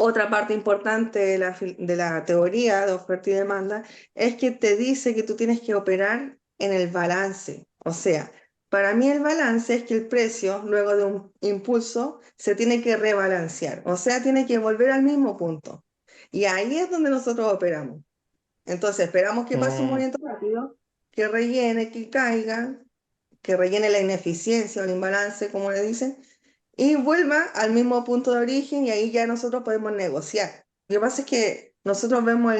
Otra parte importante de la teoría de oferta y demanda es que te dice que tú tienes que operar en el balance. O sea, para mí el balance es que el precio, luego de un impulso, se tiene que rebalancear. O sea, tiene que volver al mismo punto. Y ahí es donde nosotros operamos. Entonces, esperamos que pase un Mm, movimiento rápido, que rellene, que caiga, que rellene la ineficiencia o el imbalance, como le dicen, y vuelva al mismo punto de origen y ahí ya nosotros podemos negociar. Lo que pasa es que nosotros vemos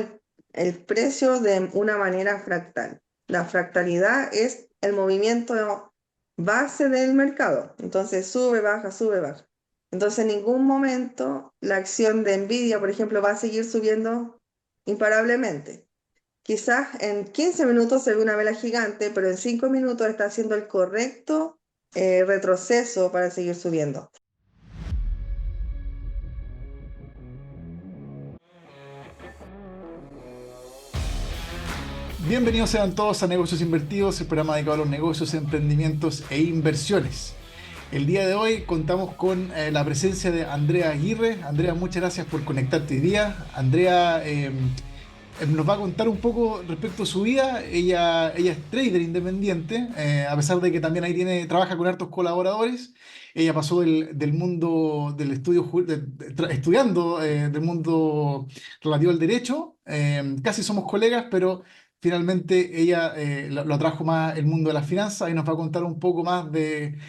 el precio de una manera fractal. La fractalidad es el movimiento base del mercado. Entonces sube, baja, sube, baja. Entonces en ningún momento la acción de Nvidia, por ejemplo, va a seguir subiendo imparablemente. Quizás en 15 minutos se ve una vela gigante, pero en 5 minutos está haciendo el correcto retroceso para seguir subiendo. Bienvenidos sean todos a Negocios Invertidos, el programa dedicado a los negocios, emprendimientos e inversiones. El día de hoy contamos con la presencia de Andrea Aguirre. Andrea, muchas gracias por conectarte hoy día. Andrea nos va a contar un poco respecto a su vida. Ella es trader independiente, a pesar de que también ahí trabaja con hartos colaboradores. Ella pasó del mundo del estudio, estudiando del mundo relativo al derecho. Casi somos colegas, pero finalmente ella lo atrajo más el mundo de las finanzas y nos va a contar un poco más de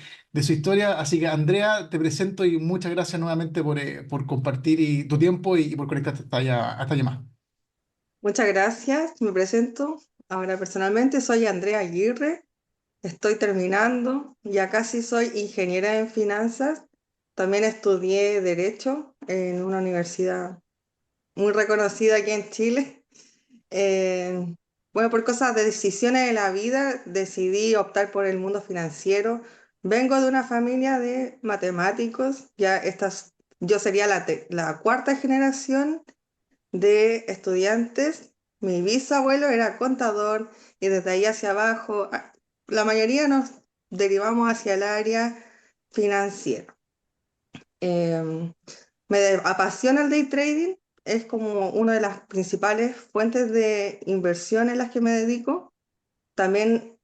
su historia. Así que Andrea, te presento y muchas gracias nuevamente por compartir tu tiempo y por conectarte a esta llamada. Muchas gracias, me presento. Ahora personalmente soy Andrea Aguirre, estoy terminando, ya casi soy ingeniera en finanzas. También estudié Derecho en una universidad muy reconocida aquí en Chile. Eh, bueno, por cosas de decisiones de la vida, decidí optar por el mundo financiero. Vengo de una familia de matemáticos, yo sería la cuarta generación de estudiantes. Mi bisabuelo era contador y desde ahí hacia abajo, la mayoría nos derivamos hacia el área financiera. Em, apasiona el day trading, es como una de las principales fuentes de inversión en las que me dedico. También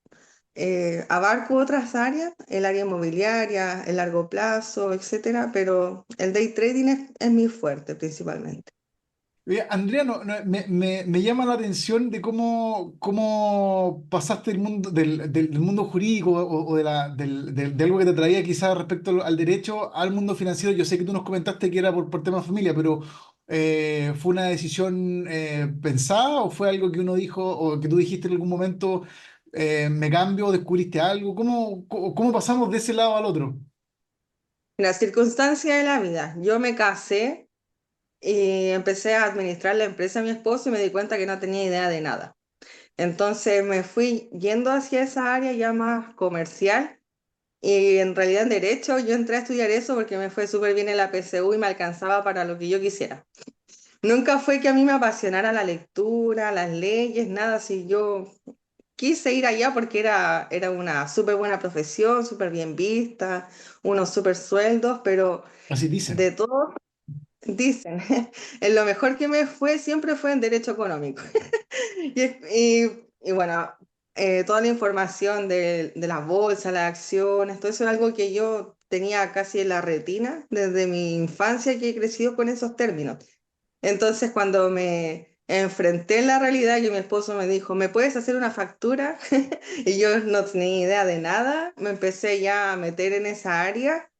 abarco otras áreas, el área inmobiliaria, el largo plazo, etcétera, pero el day trading es mi fuerte principalmente. Oye, Andrea, me llama la atención de cómo pasaste el mundo, del mundo jurídico o de algo que te traía quizás respecto al derecho al mundo financiero. Yo sé que tú nos comentaste que era por tema de familia, pero ¿fue una decisión pensada o fue algo que uno dijo o que tú dijiste en algún momento, me cambio, descubriste algo? ¿Cómo pasamos de ese lado al otro? La circunstancia de la vida, yo me casé y empecé a administrar la empresa de mi esposo y me di cuenta que no tenía idea de nada. Entonces me fui yendo hacia esa área ya más comercial y en realidad en derecho yo entré a estudiar eso porque me fue súper bien en la PSU y me alcanzaba para lo que yo quisiera. Nunca fue que a mí me apasionara la lectura, las leyes, nada, si yo quise ir allá porque era una súper buena profesión, súper bien vista, unos súper sueldos, pero Así dicen. de todo dicen, en lo mejor que me fue siempre fue en derecho económico. Y bueno, toda la información de las bolsas, las acciones, todo eso es algo que yo tenía casi en la retina desde mi infancia que he crecido con esos términos. Entonces, cuando me enfrenté en la realidad, mi esposo me dijo, ¿me puedes hacer una factura? Y yo no tenía idea de nada, me empecé ya a meter en esa área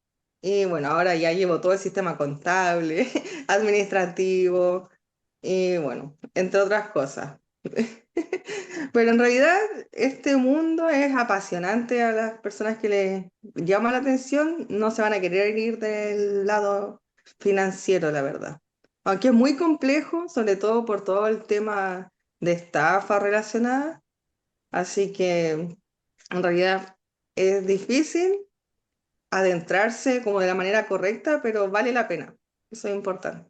y bueno, ahora ya llevo todo el sistema contable, administrativo y bueno, entre otras cosas. Pero en realidad este mundo es apasionante a las personas que les llama la atención, no se van a querer ir del lado financiero, la verdad. Aunque es muy complejo, sobre todo por todo el tema de estafa relacionada, así que en realidad es difícil adentrarse como de la manera correcta, pero vale la pena. Eso es importante.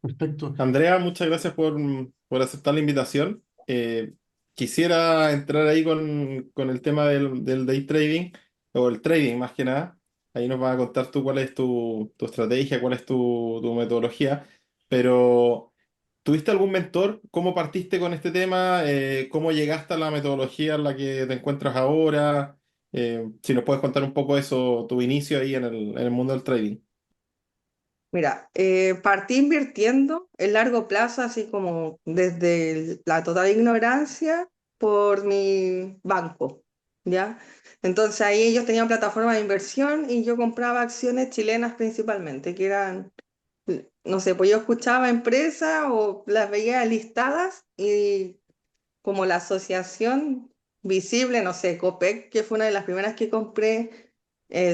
Perfecto. Andrea, muchas gracias por aceptar la invitación. Quisiera entrar ahí con el tema del day trading, o el trading más que nada. ahí nos vas a contar tú cuál es tu estrategia, cuál es tu metodología, pero ¿tuviste algún mentor? ¿Cómo partiste con este tema? ¿Cómo llegaste a la metodología en la que te encuentras ahora? Si nos puedes contar un poco eso, tu inicio ahí en el mundo del trading. Mira, partí invirtiendo en largo plazo, así como desde la total ignorancia por mi banco, ¿ya? Entonces ahí ellos tenían plataforma de inversión y yo compraba acciones chilenas principalmente, que eran, no sé, pues yo escuchaba empresas o las veía listadas y como la asociación visible, no sé, Copec, que fue una de las primeras que compré,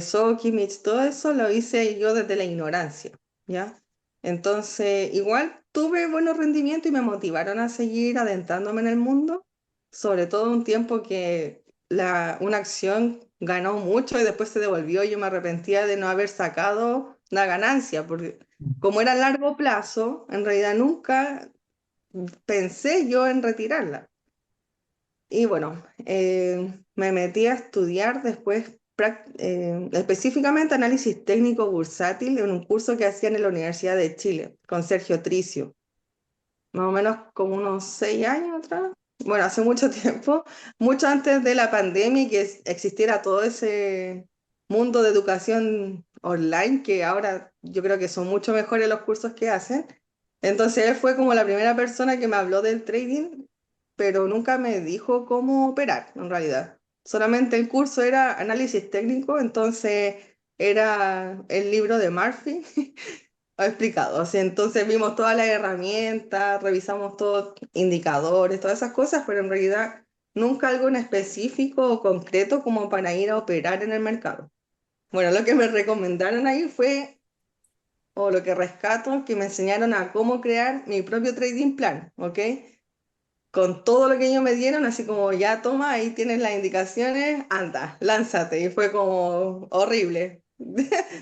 Sokimich, todo eso lo hice yo desde la ignorancia, ¿ya? Entonces, igual tuve buenos rendimientos y me motivaron a seguir adentrándome en el mundo, sobre todo un tiempo que una acción ganó mucho y después se devolvió y yo me arrepentía de no haber sacado la ganancia, porque como era a largo plazo, en realidad nunca pensé yo en retirarla. Y bueno, me metí a estudiar después específicamente análisis técnico bursátil en un curso que hacían en la Universidad de Chile con Sergio Tricio, más o menos como unos 6 años atrás. Bueno, hace mucho tiempo, mucho antes de la pandemia y que existiera todo ese mundo de educación online, que ahora yo creo que son mucho mejores los cursos que hacen. Entonces él fue como la primera persona que me habló del trading, pero nunca me dijo cómo operar en realidad. Solamente el curso era análisis técnico, entonces era el libro de Murphy explicado. Así, entonces vimos todas las herramientas, revisamos todos indicadores, todas esas cosas, pero en realidad nunca algo en específico o concreto como para ir a operar en el mercado. Bueno, lo que me recomendaron ahí fue, o lo que rescato, que me enseñaron a cómo crear mi propio trading plan, ¿ok? Con todo lo que ellos me dieron, así como ya toma, ahí tienes las indicaciones, anda, lánzate. Y fue como horrible.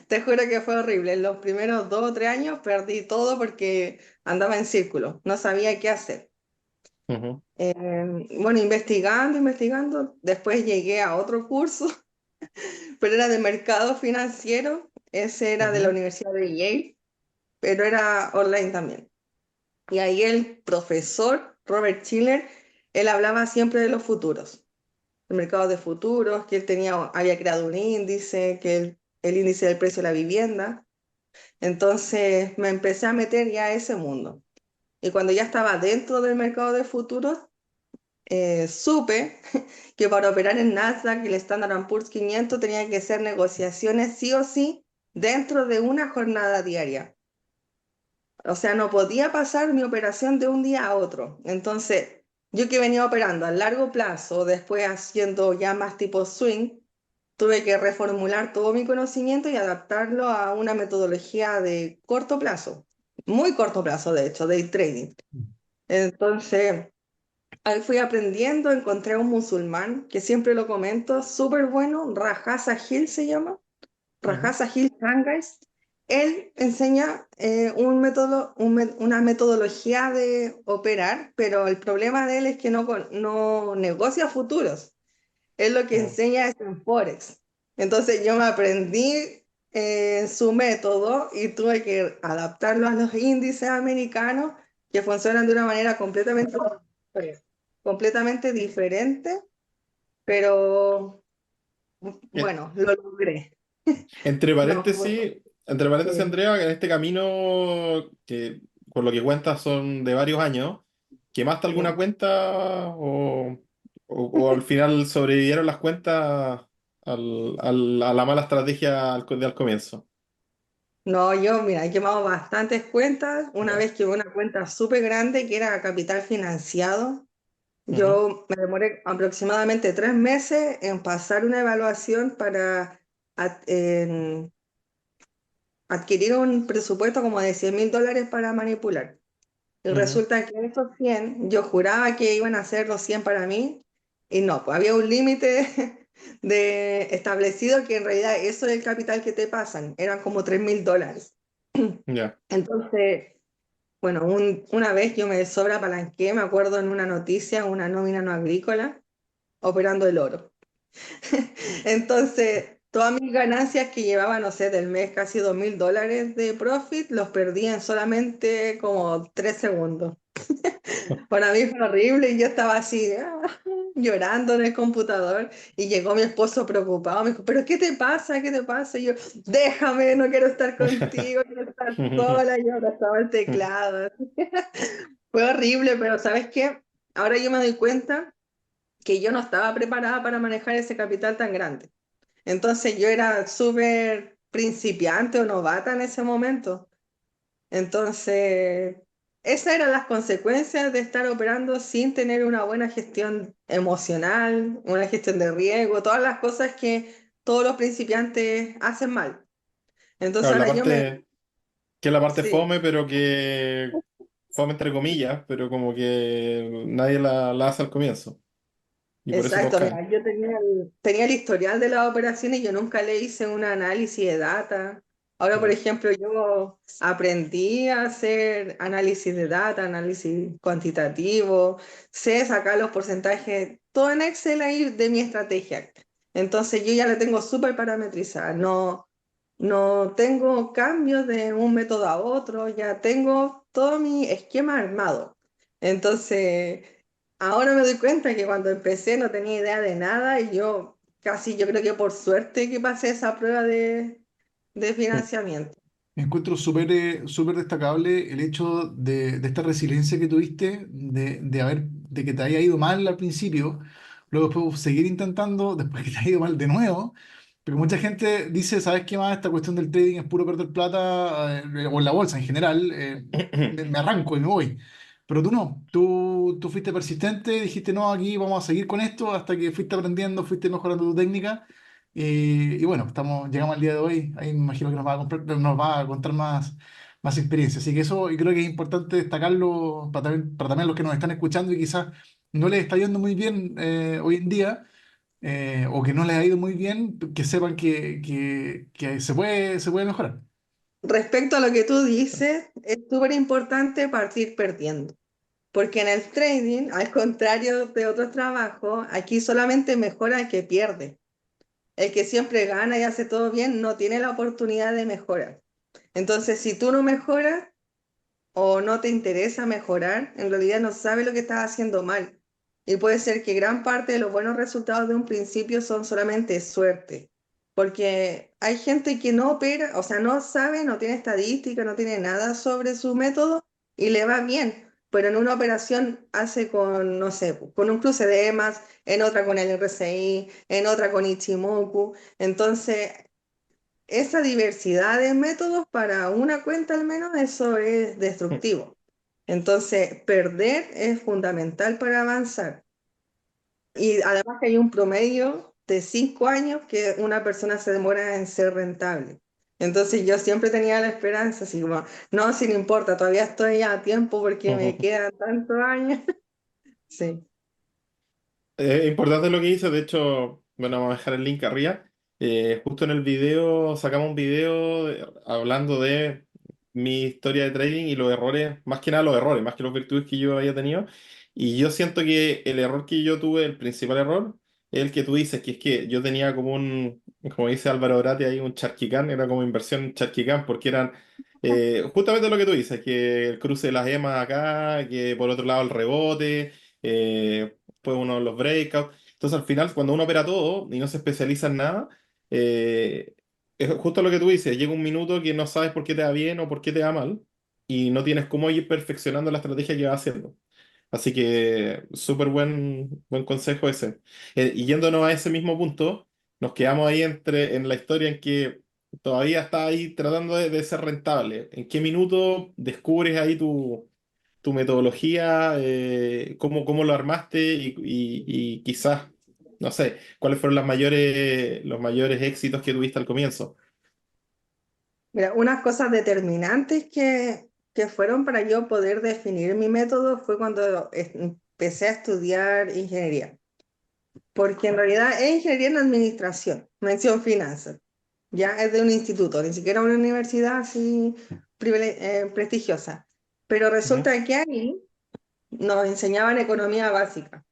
Te juro que fue horrible. En los primeros 2 o 3 años perdí todo porque andaba en círculo, no sabía qué hacer. Ujú, Bueno, investigando, investigando, después llegué a otro curso, pero era de mercado financiero. Ese era de la ujú, Universidad de Yale, pero era online también. Y ahí el profesor Robert Schiller, él hablaba siempre de los futuros, el mercado de futuros, que él había creado un índice, que el índice del precio de la vivienda. Entonces me empecé a meter ya a ese mundo. Y cuando ya estaba dentro del mercado de futuros, supe que para operar en Nasdaq y el Standard Poor's 500 tenía que hacer negociaciones sí o sí dentro de una jornada diaria. O sea, no podía pasar mi operación de un día a otro. Entonces, yo que venía operando a largo plazo, después haciendo ya más tipo swing, tuve que reformular todo mi conocimiento y adaptarlo a una metodología de corto plazo, muy corto plazo, de hecho, day trading. Entonces, ahí fui aprendiendo, encontré a un musulmán que siempre lo comento, súper bueno, Raja Sahil se llama. ujú. Rajasa Hill Sangais, él enseña una metodología de operar, pero el problema de él es que no negocia futuros. Él lo que Mm. enseña es en Forex. Entonces yo me aprendí su método y tuve que adaptarlo a los índices americanos que funcionan de una manera completamente diferente, pero En- bueno, lo logré. Entre No, fue- paréntesis, entre paréntesis, sí. Andrea, que en este camino, que por lo que cuentas son de varios años, ¿quemaste alguna Sí. cuenta o al final sobrevivieron las cuentas a la mala estrategia al comienzo? No, yo, mira, he quemado bastantes cuentas. Una Ya. vez quemé una cuenta súper grande que era capital financiado. Ujú, Yo me demoré aproximadamente 3 meses en pasar una evaluación para en adquirir un presupuesto como de $100.000 para manipular. Y ujú, resulta que esos 100, yo juraba que iban a ser los 100 para mí, y no, pues había un límite establecido que en realidad eso es el capital que te pasan, eran como $3.000. ya. Entonces, bueno, una vez yo me sobreapalanqué, me acuerdo en una noticia, una nómina no agrícola, operando el oro. Entonces, todas mis ganancias que llevaba, no sé, del mes, casi $2.000 de profit, los perdí en solamente como 3 segundos. Para mí fue horrible y yo estaba así, llorando en el computador y llegó mi esposo preocupado, me dijo, ¿pero qué te pasa? ¿Qué te pasa? Y yo, déjame, no quiero estar contigo, quiero estar sola, yo abrazaba el teclado. Fue horrible, pero ¿sabes qué? Ahora yo me doy cuenta que yo no estaba preparada para manejar ese capital tan grande. Entonces yo era súper principiante o novata en ese momento. Entonces, esas eran las consecuencias de estar operando sin tener una buena gestión emocional, una gestión de riesgo, todas las cosas que todos los principiantes hacen mal. Entonces Claro, la ahora yo me... parte, que es la parte Sí, fome, pero que fome entre comillas, pero como que nadie la hace al comienzo. Y por eso todos exacto. caen. Mira, yo tenía el historial de las operaciones y yo nunca le hice un análisis de data. Ahora, por Ya. ejemplo, yo aprendí a hacer análisis de data, análisis cuantitativo, sé sacar los porcentajes, todo en Excel ahí de mi estrategia. Entonces yo ya la tengo súper parametrizada. No, no tengo cambios de un método a otro, ya tengo todo mi esquema armado. Entonces... Ahora me doy cuenta que cuando empecé no tenía idea de nada y yo creo que por suerte que pasé esa prueba de financiamiento. Encuentro súper destacable el hecho de esta resiliencia que tuviste, de que te haya ido mal al principio, luego después seguir intentando, después que te haya ido mal de nuevo, porque mucha gente dice, ¿sabes qué más? Esta cuestión del trading es puro perder plata, o en la bolsa en general, me arranco y me voy. Pero tú no, tú fuiste persistente, dijiste, no, aquí vamos a seguir con esto, hasta que fuiste aprendiendo, fuiste mejorando tu técnica. Y bueno, llegamos al día de hoy. Ahí me imagino que nos va a contar más experiencia. Así que eso, y creo que es importante destacarlo para también los que nos están escuchando y quizás no les está yendo muy bien hoy en día, o que no les ha ido muy bien, que sepan que se puede mejorar. Respecto a lo que tú dices, es súper importante partir perdiendo, porque en el trading, al contrario de otros trabajos, aquí solamente mejora el que pierde. El que siempre gana y hace todo bien no tiene la oportunidad de mejorar. Entonces, si tú no mejoras, o no te interesa mejorar, en realidad no sabes lo que estás haciendo mal. Y puede ser que gran parte de los buenos resultados de un principio son solamente suerte, porque hay gente que no opera, o sea, no sabe, no tiene estadística, no tiene nada sobre su método y le va bien, pero en una operación hace con, no sé, con un cruce de EMAs, en otra con el RSI, en otra con Ichimoku. Entonces, esa diversidad de métodos para una cuenta al menos, eso es destructivo. Entonces, perder es fundamental para avanzar. Y además que hay un promedio de 5 años que una persona se demora en ser rentable. Entonces yo siempre tenía la esperanza, así como, no, si no importa, todavía estoy a tiempo porque me quedan tantos años. Sí. Es importante lo que hice, de hecho, bueno, vamos a dejar el link arriba. Justo en el video, sacamos un video hablando de mi historia de trading y los errores, más que nada los errores, más que los virtudes que yo había tenido. Y yo siento que el error que yo tuve, el principal error, es el que tú dices, que es que yo tenía como como dice Álvaro Orati, ahí un charquicán, era como inversión charquicán, porque eran justamente lo que tú dices, que el cruce de las EMAs acá, que por otro lado el rebote. Después uno los breakouts. Entonces al final, cuando uno opera todo y no se especializa en nada, es justo lo que tú dices, llega un minuto que no sabes por qué te va bien o por qué te va mal y no tienes cómo ir perfeccionando la estrategia que vas haciendo. Así que súper buen consejo ese. Y yéndonos a ese mismo punto, nos quedamos ahí en la historia en que todavía estás ahí tratando de ser rentable. ¿En qué minuto descubres ahí tu metodología, cómo lo armaste y quizás, no sé, cuáles fueron los mayores éxitos que tuviste al comienzo? Mira, unas cosas determinantes que fueron para yo poder definir mi método fue cuando empecé a estudiar ingeniería, porque en realidad es ingeniería en administración, mención finanzas, ya es de un instituto, ni siquiera una universidad así prestigiosa, pero Ujú. resulta que ahí nos enseñaban economía básica.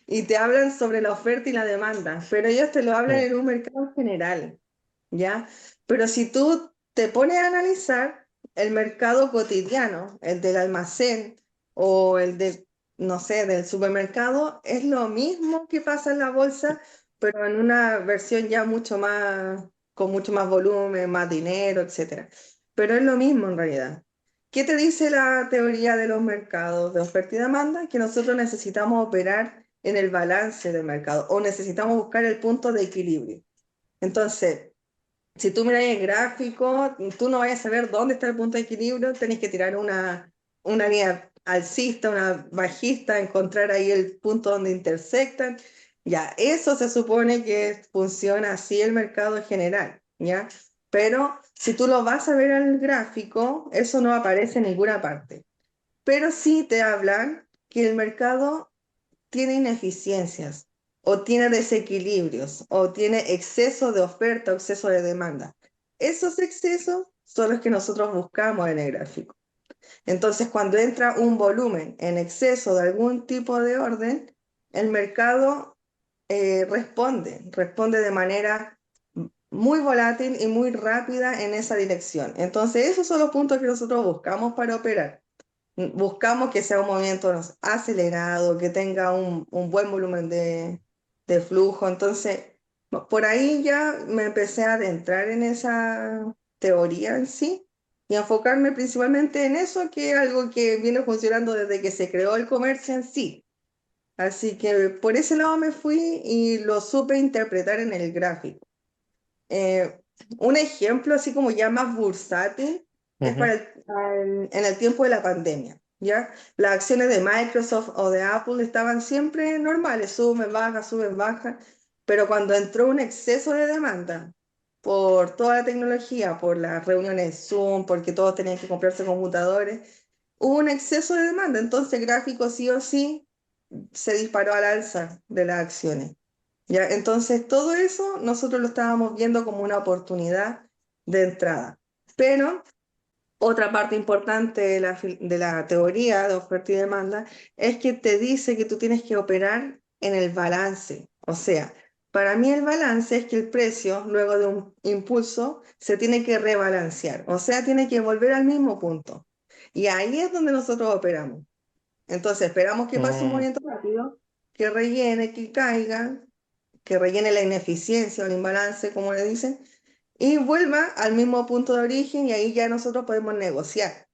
y te hablan sobre la oferta y la demanda, pero ellos te lo hablan Mm. en un mercado general, ¿ya? Pero si tú te pones a analizar el mercado cotidiano, el del almacén o el de, no sé, del supermercado, es lo mismo que pasa en la bolsa, pero en una versión ya mucho más, con mucho más volumen, más dinero, etcétera. Pero es lo mismo en realidad. ¿Qué te dice la teoría de los mercados de oferta y demanda? Que nosotros necesitamos operar en el balance del mercado o necesitamos buscar el punto de equilibrio. Entonces, si tú miras el gráfico, tú no vas a saber dónde está el punto de equilibrio, tenés que tirar una línea alcista, una bajista, encontrar ahí el punto donde intersectan. Ya, eso se supone que funciona así el mercado en general, ¿ya? Pero si tú lo vas a ver al gráfico, eso no aparece en ninguna parte. Pero sí te hablan que el mercado tiene ineficiencias o tiene desequilibrios o tiene exceso de oferta o exceso de demanda. Esos excesos son los que nosotros buscamos en el gráfico. Entonces, cuando entra un volumen en exceso de algún tipo de orden, el mercado responde de manera muy volátil y muy rápida en esa dirección. Entonces, esos son los puntos que nosotros buscamos para operar. Buscamos que sea un movimiento acelerado, que tenga un buen volumen de flujo. Entonces, por ahí ya me empecé a adentrar en esa teoría en sí y enfocarme principalmente en eso, que es algo que viene funcionando desde que se creó el comercio en sí. Así que por ese lado me fui y lo supe interpretar en el gráfico. Eh, un ejemplo así como ya más bursátil es Ujú. en el tiempo de la pandemia, ¿ya? Las acciones de Microsoft o de Apple estaban siempre normales, suben, bajan, pero cuando entró un exceso de demanda por toda la tecnología, por las reuniones Zoom, porque todos tenían que comprarse computadores, hubo un exceso de demanda, entonces el gráfico sí o sí se disparó al alza de las acciones. ¿Ya? Entonces, todo eso nosotros lo estábamos viendo como una oportunidad de entrada. Pero otra parte importante de la teoría de oferta y demanda es que te dice que tú tienes que operar en el balance. O sea, para mí el balance es que el precio, luego de un impulso, se tiene que rebalancear. O sea, tiene que volver al mismo punto. Y ahí es donde nosotros operamos. Entonces, esperamos que pase un Mm. movimiento rápido, que rellene, que caiga, que rellene la ineficiencia o el imbalance, como le dicen, y vuelva al mismo punto de origen y ahí ya nosotros podemos negociar.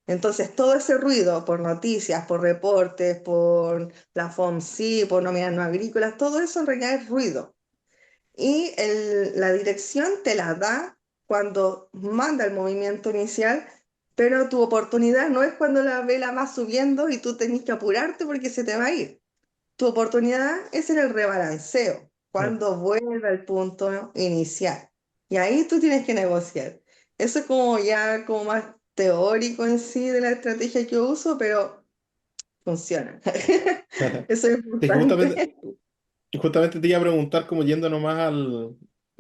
Entonces, todo ese ruido por noticias, por reportes, por la FOMC, por nóminas no agrícolas, todo eso en realidad es ruido. Y la dirección te la da cuando manda el movimiento inicial, pero tu oportunidad no es cuando la vela va subiendo y tú tenés que apurarte porque se te va a ir. Tu oportunidad es en el rebalanceo, Mm. cuando vuelve al punto inicial. Y ahí tú tienes que negociar. Eso es como ya como más teórico en sí de la estrategia que yo uso, pero funciona. Eso es Sí, justamente, importante. justamente te iba a preguntar, como yendo nomás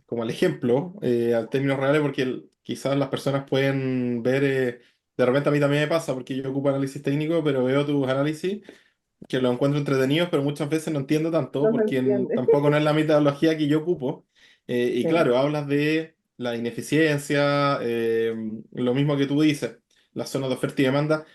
como al ejemplo, al términos reales, porque quizás las personas pueden ver, de repente a mí también me pasa, porque yo ocupo análisis técnico, pero veo tus análisis que los encuentro entretenidos, pero muchas veces no entiendo tanto, No se porque entiende. tampoco no es la metodología que yo ocupo. Y Sí. claro, hablas de la ineficiencia, lo mismo que tú dices, las zonas de oferta y demanda.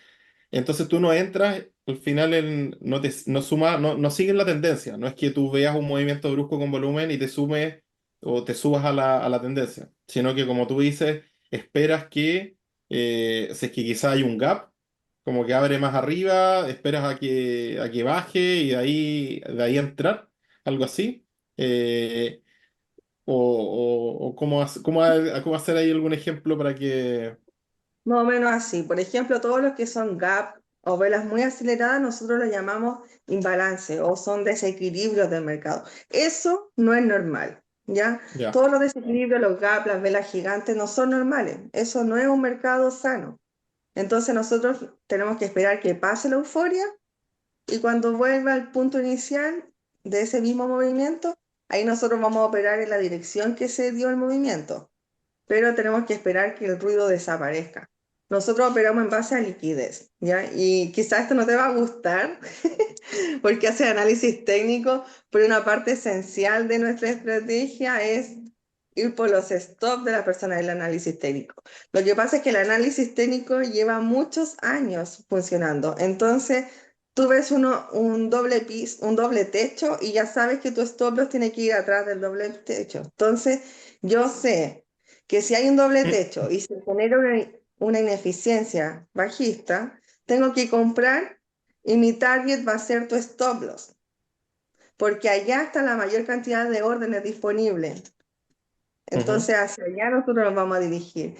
Entonces tú no entras, al final no suma, no sigues la tendencia. No es que tú veas un movimiento brusco con volumen y te sumes o te subas a la tendencia, sino que como tú dices, esperas que, si es que quizá hay un gap, como que abre más arriba, esperas a que baje y de ahí entrar, algo así. Eh, o cómo hacer ahí algún ejemplo para que... Más o menos así. Por ejemplo, todos los que son gap o velas muy aceleradas, nosotros lo llamamos imbalance o son desequilibrios del mercado. Eso no es normal, ¿ya? Ya. Todos los desequilibrios, los gap, las velas gigantes no son normales. Eso no es un mercado sano. Entonces nosotros tenemos que esperar que pase la euforia y cuando vuelva al punto inicial de ese mismo movimiento, ahí nosotros vamos a operar en la dirección que se dio el movimiento, pero tenemos que esperar que el ruido desaparezca. nosotros operamos en base a liquidez, ¿ya? Y quizás esto no te va a gustar porque hace análisis técnico, pero una parte esencial de nuestra estrategia es ir por los stops de la persona del análisis técnico. Lo que pasa es que el análisis técnico lleva muchos años funcionando, entonces tú ves un doble piso, un doble techo y ya sabes que tu stop loss tiene que ir atrás del doble techo. Entonces yo sé que si hay un doble techo y se genera una ineficiencia bajista, tengo que comprar y mi target va a ser tu stop loss, porque allá está la mayor cantidad de órdenes disponibles. Ujú, Entonces hacia allá nosotros nos vamos a dirigir.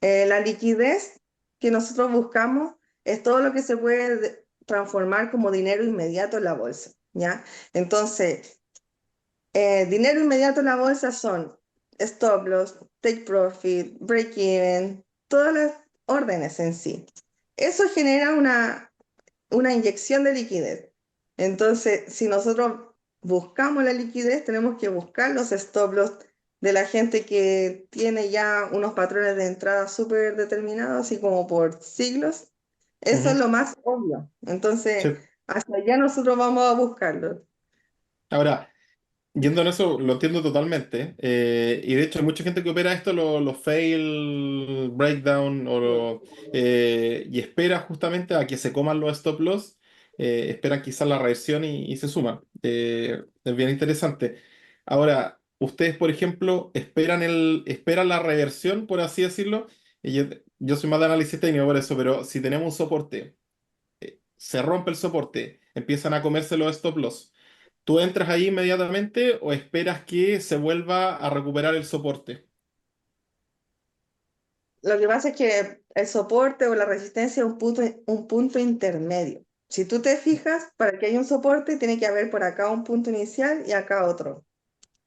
La liquidez que nosotros buscamos es todo lo que se puede transformar como dinero inmediato en la bolsa, ¿ya? Entonces, dinero inmediato en la bolsa son stop loss, take profit, break even, todas las órdenes en sí. Eso genera una inyección de liquidez. Entonces, si nosotros buscamos la liquidez, tenemos que buscar los stop loss de la gente que tiene ya unos patrones de entrada súper determinados, así como por siglos. Eso es ujú. lo más obvio. Entonces, Sí. hasta allá nosotros vamos a buscarlo. Ahora, yendo en eso, lo entiendo totalmente. Y de hecho, hay mucha gente que opera esto, los fail, breakdown, y espera justamente a que se coman los stop loss. Esperan quizás la reversión y se suman. Es bien interesante. Ahora, ustedes, por ejemplo, esperan la reversión, por así decirlo. Y yo soy más de análisis técnico por eso, pero si tenemos un soporte, se rompe el soporte, empiezan a comerse los stop loss. ¿Tú entras ahí inmediatamente o esperas que se vuelva a recuperar el soporte? Lo que pasa es que el soporte o la resistencia es un punto intermedio. Si tú te fijas, para que haya un soporte, tiene que haber por acá un punto inicial y acá otro.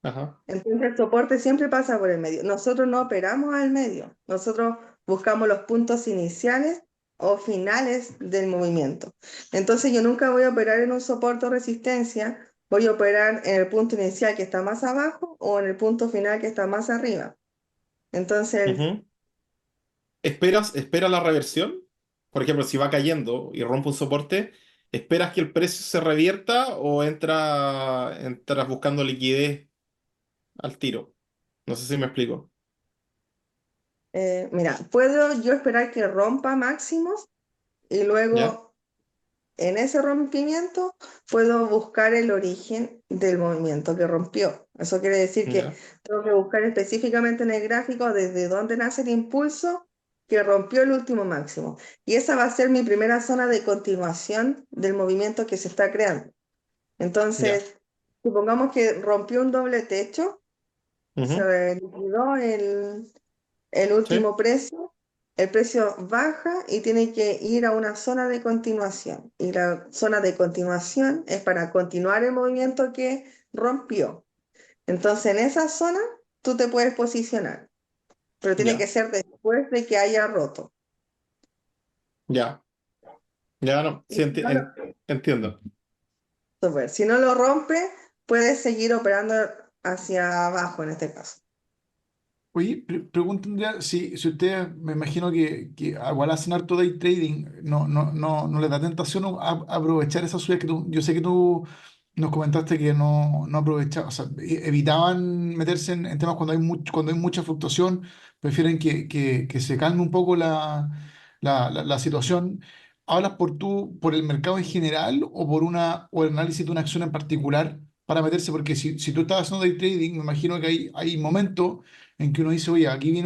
Ajá. Entonces el soporte siempre pasa por el medio. Nosotros no operamos al medio. Nosotros buscamos los puntos iniciales o finales del movimiento. Entonces yo nunca voy a operar en un soporte o resistencia. Voy a operar en el punto inicial que está más abajo o en el punto final que está más arriba. Entonces, Ujú. ¿Esperas la reversión? Por ejemplo, si va cayendo y rompe un soporte, ¿esperas que el precio se revierta o entras buscando liquidez al tiro? No sé si me explico. mira, puedo yo esperar que rompa máximos y ¿Ya? luego en ese rompimiento puedo buscar el origen del movimiento que rompió. Eso quiere decir que ¿Ya? tengo que buscar específicamente en el gráfico desde dónde nace el impulso que rompió el último máximo. Y esa va a ser mi primera zona de continuación del movimiento que se está creando. ¿Ya? Entonces, supongamos que rompió un doble techo, Ujú. se liquidó el ¿Sí? último precio, el precio baja y tiene que ir a una zona de continuación. Y la zona de continuación es para continuar el movimiento que rompió. Entonces, en esa zona tú te puedes posicionar, pero tiene que Ya. ser después de que haya roto. Ya. Ya no. Y Sí, si no lo, entiendo. si no lo rompe, puedes seguir operando hacia abajo en este caso. Oye, pregunto, Andrea, si ustedes, me imagino que igual hacen harto day trading, no les da tentación aprovechar esa subida que yo sé que tú nos comentaste que no aprovechaban, o sea, evitaban meterse en temas cuando hay mucha fluctuación, prefieren que se calme un poco la situación. ¿Hablas por el mercado en general o o el análisis de una acción en particular para meterse? Porque si tú estás haciendo day trading, me imagino que hay momentos en que uno dice, oye, aquí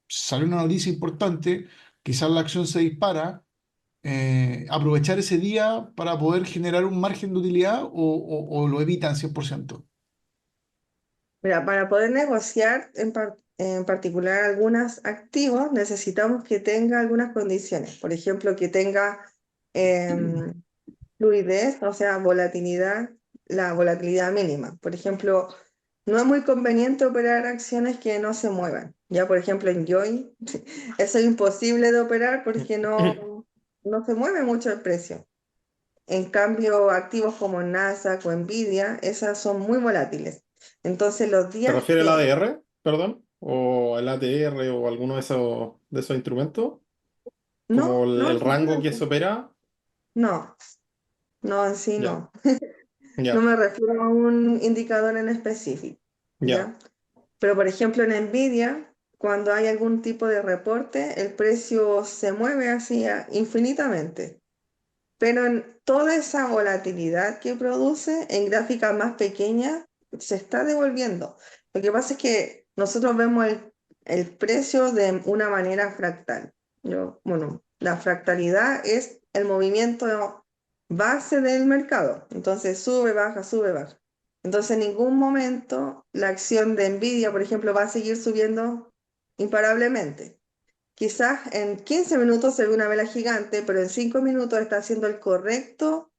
salió una noticia importante, quizás la acción se dispara, aprovechar ese día para poder generar un margen de utilidad o lo evitan 100%. Mira, para poder negociar en particular algunos activos, necesitamos que tenga algunas condiciones. Por ejemplo, que tenga em, fluidez, o sea, volatilidad, la volatilidad mínima. Por ejemplo, no es muy conveniente operar acciones que no se muevan. Ya, por ejemplo, en Joy, eso es imposible de operar porque no se mueve mucho el precio. En cambio, activos como Nasdaq o Nvidia, esas son muy volátiles. Entonces, los ¿Te días refieres al que ADR, perdón? ¿O el ATR o alguno de esos instrumentos? como No, no, el rango que se opera. no, no, en sí Ya, no. No ya, me refiero a un indicador en específico, ya, ¿ya? Pero por ejemplo en Nvidia, cuando hay algún tipo de reporte, el precio se mueve así infinitamente. Pero en toda esa volatilidad que produce en gráficas más pequeñas, se está devolviendo. Lo que pasa es que nosotros vemos el precio de una manera fractal. Bueno, la fractalidad es el movimiento base del mercado. Entonces sube, baja, sube, baja. Entonces en ningún momento la acción de Nvidia, por ejemplo, va a seguir subiendo imparablemente. Quizás en 15 minutos se ve una vela gigante, pero en 5 minutos está haciendo el correcto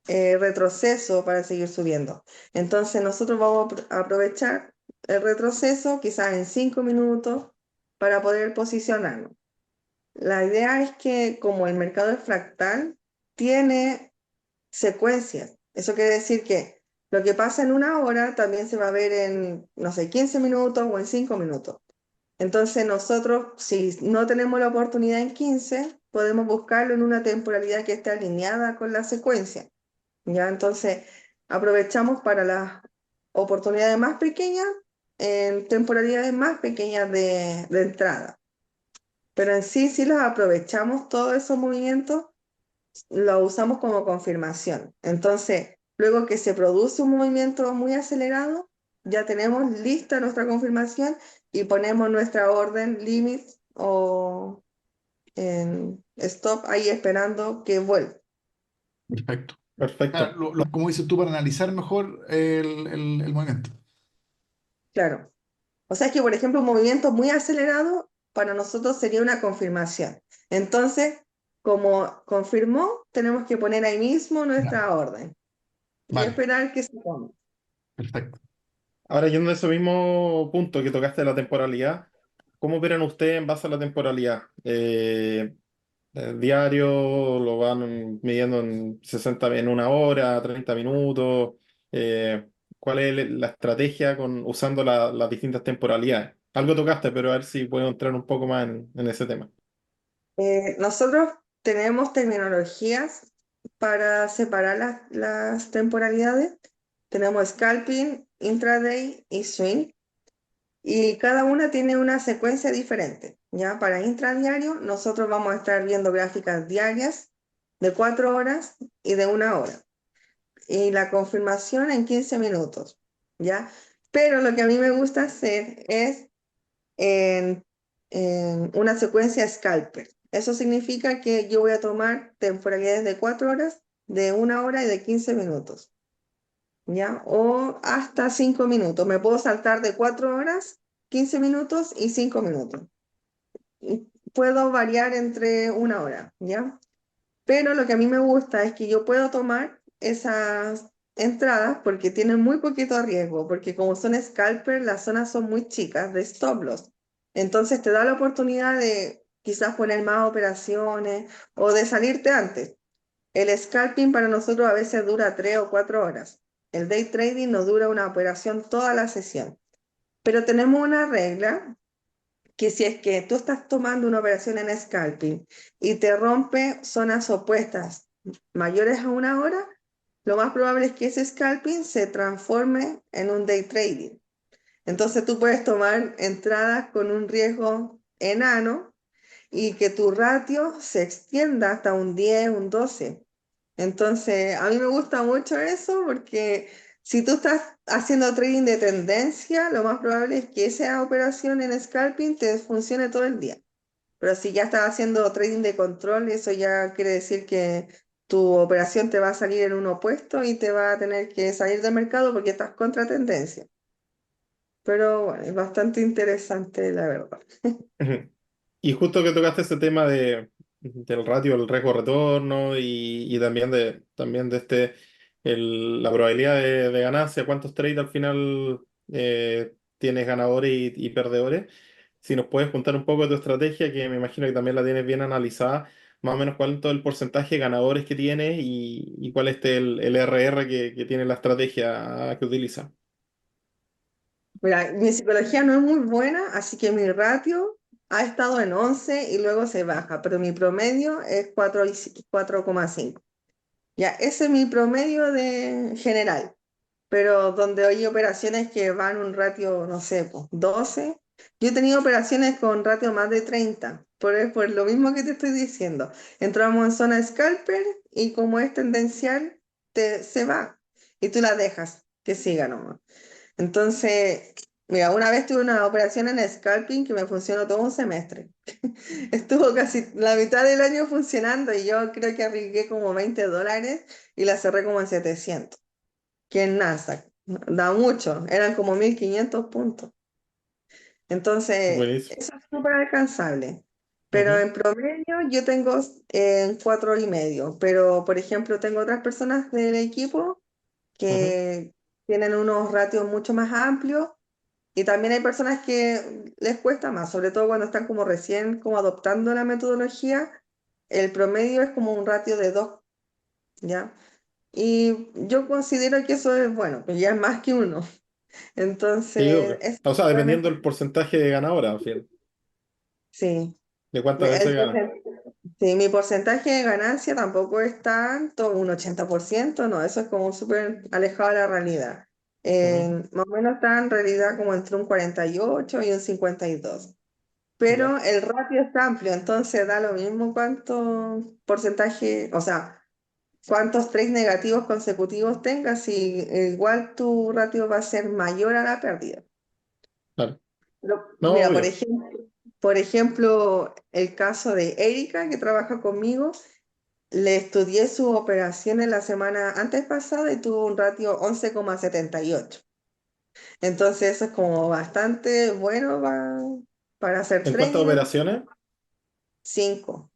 retroceso para seguir subiendo. Entonces nosotros vamos a aprovechar el retroceso quizás en 5 minutos para poder posicionarnos. La idea es que como el mercado es fractal, tiene secuencias. Eso quiere decir que lo que pasa en una hora también se va a ver en, no sé, 15 minutos o en 5 minutos. Entonces nosotros, si no tenemos la oportunidad en 15, podemos buscarlo en una temporalidad que esté alineada con la secuencia. ¿Ya? Entonces aprovechamos para las oportunidades más pequeñas en temporalidades más pequeñas de entrada. Pero en sí, si los aprovechamos todos esos movimientos, lo usamos como confirmación. Entonces, luego que se produce un movimiento muy acelerado, ya tenemos lista nuestra confirmación y ponemos nuestra orden limit o en stop ahí esperando que vuelva. Perfecto. Claro, perfecto. como dices tú, para analizar mejor el movimiento. Claro. O sea, es que, por ejemplo, un movimiento muy acelerado para nosotros sería una confirmación. Entonces, como confirmó, tenemos que poner ahí mismo Ya. nuestra orden y Vale, esperar que se ponga. perfecto. Ahora, yendo a ese mismo punto que tocaste de la temporalidad, ¿cómo operan ustedes en base a la temporalidad? Diario, lo van midiendo en 60, en una hora, 30 minutos. ¿Cuál es la estrategia usando las distintas temporalidades? Algo tocaste, pero a ver si puedo entrar un poco más en ese tema. Nosotros tenemos terminologías para separar las temporalidades. Tenemos scalping, intraday y swing. Y cada una tiene una secuencia diferente. ¿Ya? Para intradiario, nosotros vamos a estar viendo gráficas diarias de 4 horas y de 1 hora. Y la confirmación en 15 minutos. ¿Ya? Pero lo que a mí me gusta hacer es en, en una secuencia scalper. Eso significa que yo voy a tomar temporalidades de 4 horas, de 1 hora y de 15 minutos. ¿Ya? O hasta 5 minutos. Me puedo saltar de 4 horas, 15 minutos y 5 minutos. Y puedo variar entre 1 hora, ¿ya? Pero lo que a mí me gusta es que yo puedo tomar esas entradas porque tienen muy poquito riesgo, porque como son scalper, las zonas son muy chicas de stop loss. Entonces te da la oportunidad de quizás poner más operaciones o de salirte antes. El scalping para nosotros a veces dura 3 o 4 horas. El day trading nos dura una operación toda la sesión. Pero tenemos una regla que si es que tú estás tomando una operación en scalping y te rompe zonas opuestas mayores a 1 hora, lo más probable es que ese scalping se transforme en un day trading. Entonces tú puedes tomar entradas con un riesgo enano y que tu ratio se extienda hasta un 10, un 12. Entonces, a mí me gusta mucho eso porque si tú estás haciendo trading de tendencia, lo más probable es que esa operación en scalping te funcione todo el día. Pero si ya estás haciendo trading de control, eso ya quiere decir que tu operación te va a salir en un opuesto y te va a tener que salir del mercado porque estás contra tendencia. Pero bueno, es bastante interesante, la verdad. Ujú. Y justo que tocaste ese tema del ratio, el riesgo retorno y también de la probabilidad de ganancia, cuántos trades al final tienes ganadores y perdedores. Si nos puedes contar un poco de tu estrategia, que me imagino que también la tienes bien analizada, más o menos cuánto es el porcentaje de ganadores que tienes y cuál es el RR que tiene la estrategia que utiliza. Mira, mi psicología no es muy buena, así que mi ratio ha estado en 11 y luego se baja, pero mi promedio es 4,5. Ya, ese es mi promedio de general, pero donde hay operaciones que van un ratio, no sé, pues, 12. Yo he tenido operaciones con ratio más de 30, por lo mismo que te estoy diciendo. Entramos en zona scalper y como es tendencial, se va y tú la dejas que siga nomás. Entonces, mira, una vez tuve una operación en scalping que me funcionó todo un semestre. Estuvo casi la mitad del año funcionando y yo creo que arriesgué como $20 y la cerré como en 700, que en Nasdaq. Da mucho, eran como 1.500 puntos. Entonces, Buenísimo. eso es súper alcanzable. Pero Ujú, en promedio yo tengo en 4,5. Pero, por ejemplo, tengo otras personas del equipo ujú. que tienen unos ratios mucho más amplios y también hay personas que les cuesta más, sobre todo cuando están como recién como adoptando la metodología. El promedio es como un ratio de 2, ¿ya? Y yo considero que eso es bueno, pues ya es más que uno. Sí, Entonces, obvio. es O sea, dependiendo realmente, del porcentaje de ganadora, al fin, sí. de cuántas El veces gana. sí, mi porcentaje de ganancia tampoco es tanto, un 80%, no, eso es como súper alejado de la realidad. Ujú, Más o menos está en realidad como entre un 48 y un 52. ya, Pero el ratio es amplio, entonces da lo mismo cuánto porcentaje, o sea, cuántos trades negativos consecutivos tengas, y igual tu ratio va a ser mayor a la pérdida. claro. No, Mira, obvio. por ejemplo, el caso de Erika, que trabaja conmigo, le estudié su operación en la semana antes pasada y tuvo un ratio 11,78. Entonces eso es como bastante bueno para hacer ¿En cuántas trading en operaciones? 5.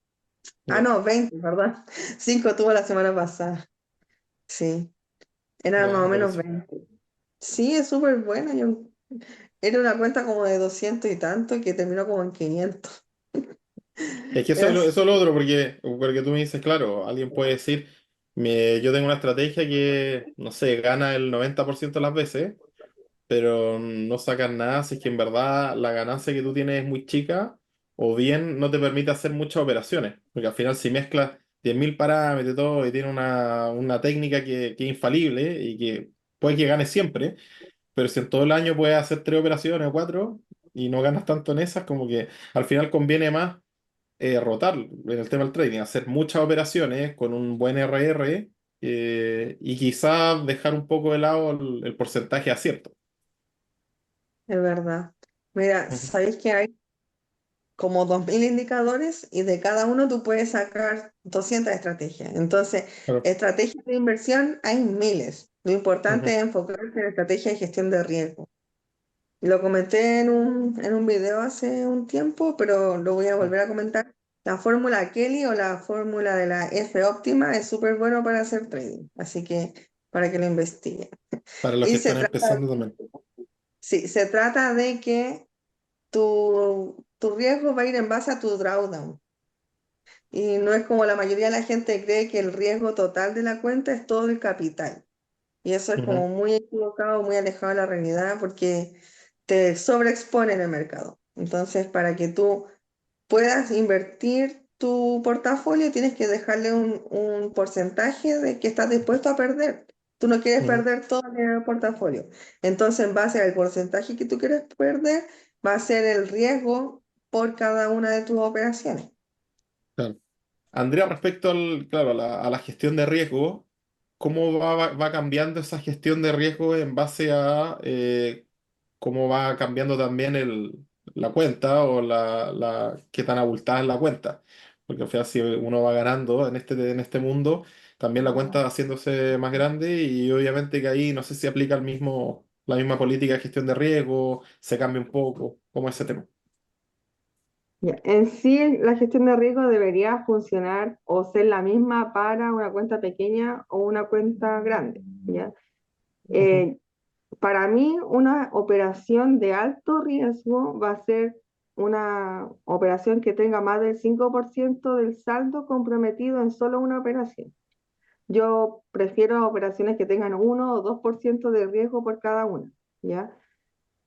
Ah, Ya, no, 20, ¿verdad? 5 tuvo la semana pasada. Sí, eran más ya, o menos buenísimo. 20. Sí, es súper buena. Era una cuenta como de 200 y tanto que terminó como en 500. Es que eso es Era eso es lo otro, porque tú me dices, claro, alguien puede decir, yo tengo una estrategia que, no sé, gana el 90% de las veces, pero no sacas nada si es que en verdad la ganancia que tú tienes es muy chica o bien no te permite hacer muchas operaciones. Porque al final si mezclas 10.000 parámetros y todo y tiene una técnica que es infalible y que puede que gane siempre, pero si en todo el año puedes hacer 3 operaciones o 4 y no ganas tanto en esas, como que al final conviene más rotar en el tema del trading, hacer muchas operaciones con un buen RR y quizás dejar un poco de lado el porcentaje de acierto. verdad. Mira, Ujú. ¿sabéis que hay como 2.000 indicadores y de cada uno tú puedes sacar 200 estrategias? Entonces, Claro. estrategias de inversión hay miles. Lo importante Ujú. es enfocarse en estrategias de gestión de riesgo. Lo comenté en un video hace un tiempo, pero lo voy a volver a comentar. La fórmula Kelly o la fórmula de la F óptima es súper bueno para hacer trading, así que para que lo investiguen. Para los que Y están empezando también. sí, se trata de que tu riesgo va a ir en base a tu drawdown. Y no es como la mayoría de la gente cree que el riesgo total de la cuenta es todo el capital. Y eso es Ujú. como muy equivocado, muy alejado de la realidad porque te sobreexpone en el mercado. Entonces, para que tú puedas invertir tu portafolio, tienes que dejarle un porcentaje de que estás dispuesto a perder. Tú no quieres Ujú. perder todo el dinero del portafolio. Entonces, en base al porcentaje que tú quieres perder, va a ser el riesgo por cada una de tus operaciones. Claro. Andrea, respecto claro, a la gestión de riesgo, ¿cómo va cambiando esa gestión de riesgo en base a cómo va cambiando también la cuenta o qué tan abultada es la cuenta? Porque al final si uno va ganando en este mundo, también la cuenta va haciéndose más grande y obviamente que ahí no sé si aplica la misma política de gestión de riesgo, se cambia un poco, como ese tema. Ya, en sí, la gestión de riesgo debería funcionar o ser la misma para una cuenta pequeña o una cuenta grande, ¿ya? Ujú, Eh, para mí, una operación de alto riesgo va a ser una operación que tenga más del 5% del saldo comprometido en solo una operación. Yo prefiero operaciones que tengan 1 o 2% de riesgo por cada una, ¿ya?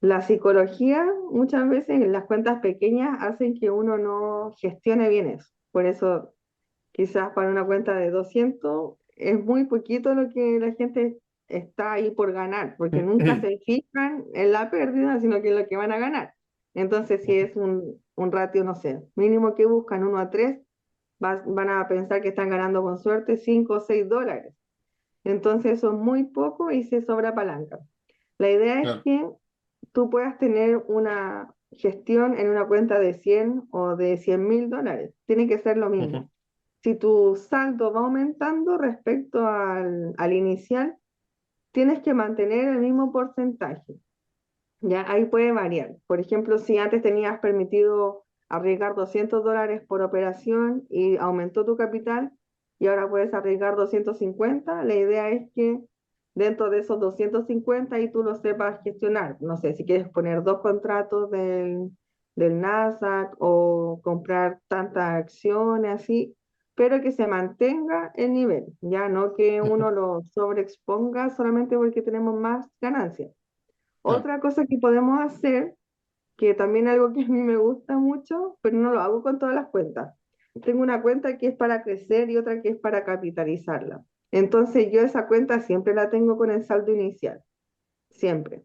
La psicología muchas veces en las cuentas pequeñas hacen que uno no gestione bien eso. Por eso quizás para una cuenta de 200 es muy poquito lo que la gente está ahí por ganar, porque nunca se fijan en la pérdida, sino que en lo que van a ganar. Entonces, si es un ratio, no sé, mínimo que buscan 1 a 3, van a pensar que están ganando con suerte $5 o $6. Entonces, eso es muy poco y se sobreapalanca. La idea es Claro. que tú puedas tener una gestión en una cuenta de 100 o de $100.000. Tiene que ser lo Ujú. mismo. Si tu saldo va aumentando respecto al inicial, tienes que mantener el mismo porcentaje. Ya ahí puede variar. Por ejemplo, si antes tenías permitido arriesgar $200 por operación y aumentó tu capital y ahora puedes arriesgar 250, la idea es que dentro de esos 250 y tú lo sepas gestionar. No sé, si quieres poner 2 contratos del Nasdaq o comprar tantas acciones así, pero que se mantenga el nivel, ya no que Ujú. uno lo sobreexponga solamente porque tenemos más ganancias. Claro. Otra cosa que podemos hacer, que también algo que a mí me gusta mucho, pero no lo hago con todas las cuentas. Tengo una cuenta que es para crecer y otra que es para capitalizarla. Entonces yo esa cuenta siempre la tengo con el saldo inicial, siempre.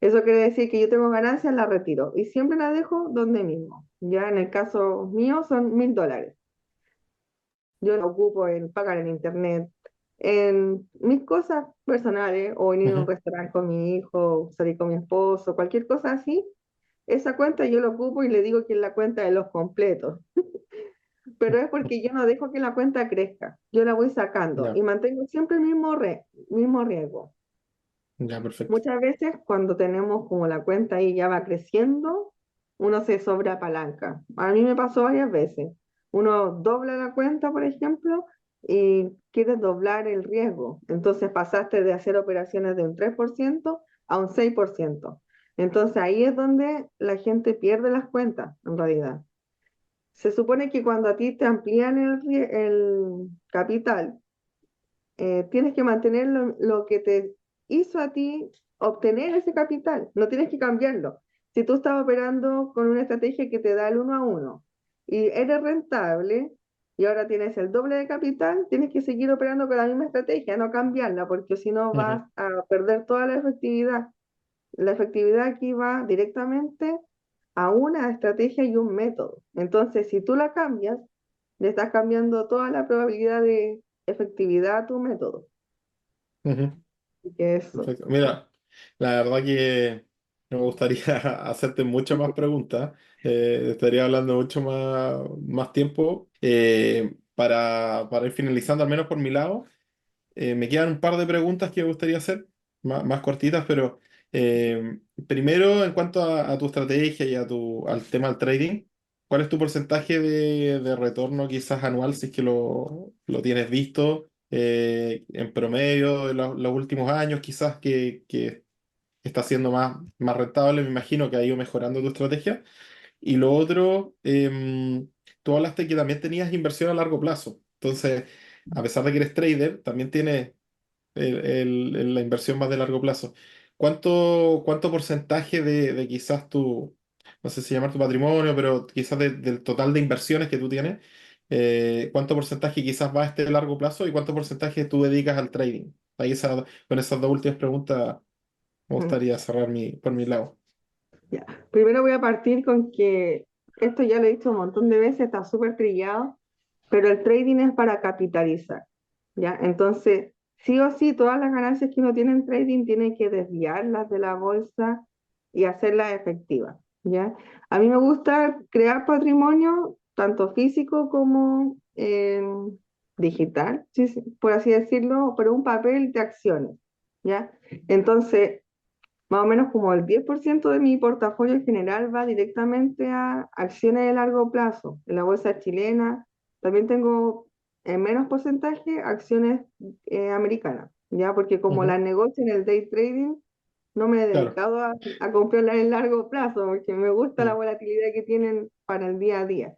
Eso quiere decir que yo tengo ganancias, la retiro y siempre la dejo donde mismo. Ya en el caso mío son $1.000. Yo lo ocupo en pagar el internet, en mis cosas personales o en ir a un Ujú. restaurante con mi hijo, salir con mi esposo, cualquier cosa así. Esa cuenta yo la ocupo y le digo que es la cuenta de los completos, pero es porque yo no dejo que la cuenta crezca. Yo la voy sacando Ya, y mantengo siempre el mismo riesgo. ya, perfecto. Muchas veces cuando tenemos como la cuenta ahí ya va creciendo, uno se sobreapalanca. A mí me pasó varias veces. Uno dobla la cuenta, por ejemplo, y quieres doblar el riesgo. Entonces pasaste de hacer operaciones de un 3% a un 6%. Entonces ahí es donde la gente pierde las cuentas, en realidad. Se supone que cuando a ti te amplían el capital, tienes que mantener lo que te hizo a ti obtener ese capital, no tienes que cambiarlo. Si tú estás operando con una estrategia que te da el 1 a 1 y eres rentable y ahora tienes el doble de capital, tienes que seguir operando con la misma estrategia, no cambiarla, porque si no Ujú. vas a perder toda la efectividad. La efectividad aquí va directamente a una estrategia y un método. Entonces, si tú la cambias, le estás cambiando toda la probabilidad de efectividad a tu método. Ujú. Así que eso. Perfecto. Mira, la verdad que me gustaría hacerte muchas más preguntas. Estaría hablando mucho más tiempo. Para ir finalizando, al menos por mi lado, me quedan un par de preguntas que me gustaría hacer, más cortitas, pero primero, en cuanto a tu estrategia y al tema del trading, ¿cuál es tu porcentaje de retorno quizás anual, si es que lo tienes visto en promedio de los últimos años, quizás que está siendo más rentable? Me imagino que ha ido mejorando tu estrategia. Y lo otro, tú hablaste que también tenías inversión a largo plazo. Entonces, a pesar de que eres trader, también tienes la inversión más de largo plazo. ¿Cuánto porcentaje de quizás no sé si llamar tu patrimonio, pero quizás del total de inversiones que tú tienes, cuánto porcentaje quizás va a este largo plazo y cuánto porcentaje tú dedicas al trading? Ahí con esas dos últimas preguntas me Ujú. gustaría cerrar por mi lado. Ya. Primero voy a partir con que esto ya lo he dicho un montón de veces, está súper trillado, pero el trading es para capitalizar, ¿ya? Entonces, sí o sí, todas las ganancias que uno tiene en trading tiene que desviarlas de la bolsa y hacerlas efectivas, ¿ya? A mí me gusta crear patrimonio, tanto físico como digital, sí, por así decirlo, pero un papel de acciones, ¿ya? Entonces, más o menos como el 10% de mi portafolio en general va directamente a acciones de largo plazo. En la bolsa chilena también tengo en menos porcentaje acciones americanas, ¿ya? Porque como Ujú. las negocio en el day trading, no me he Claro. dedicado a comprarlas en largo plazo, porque me gusta la Mm. volatilidad que tienen para el día a día.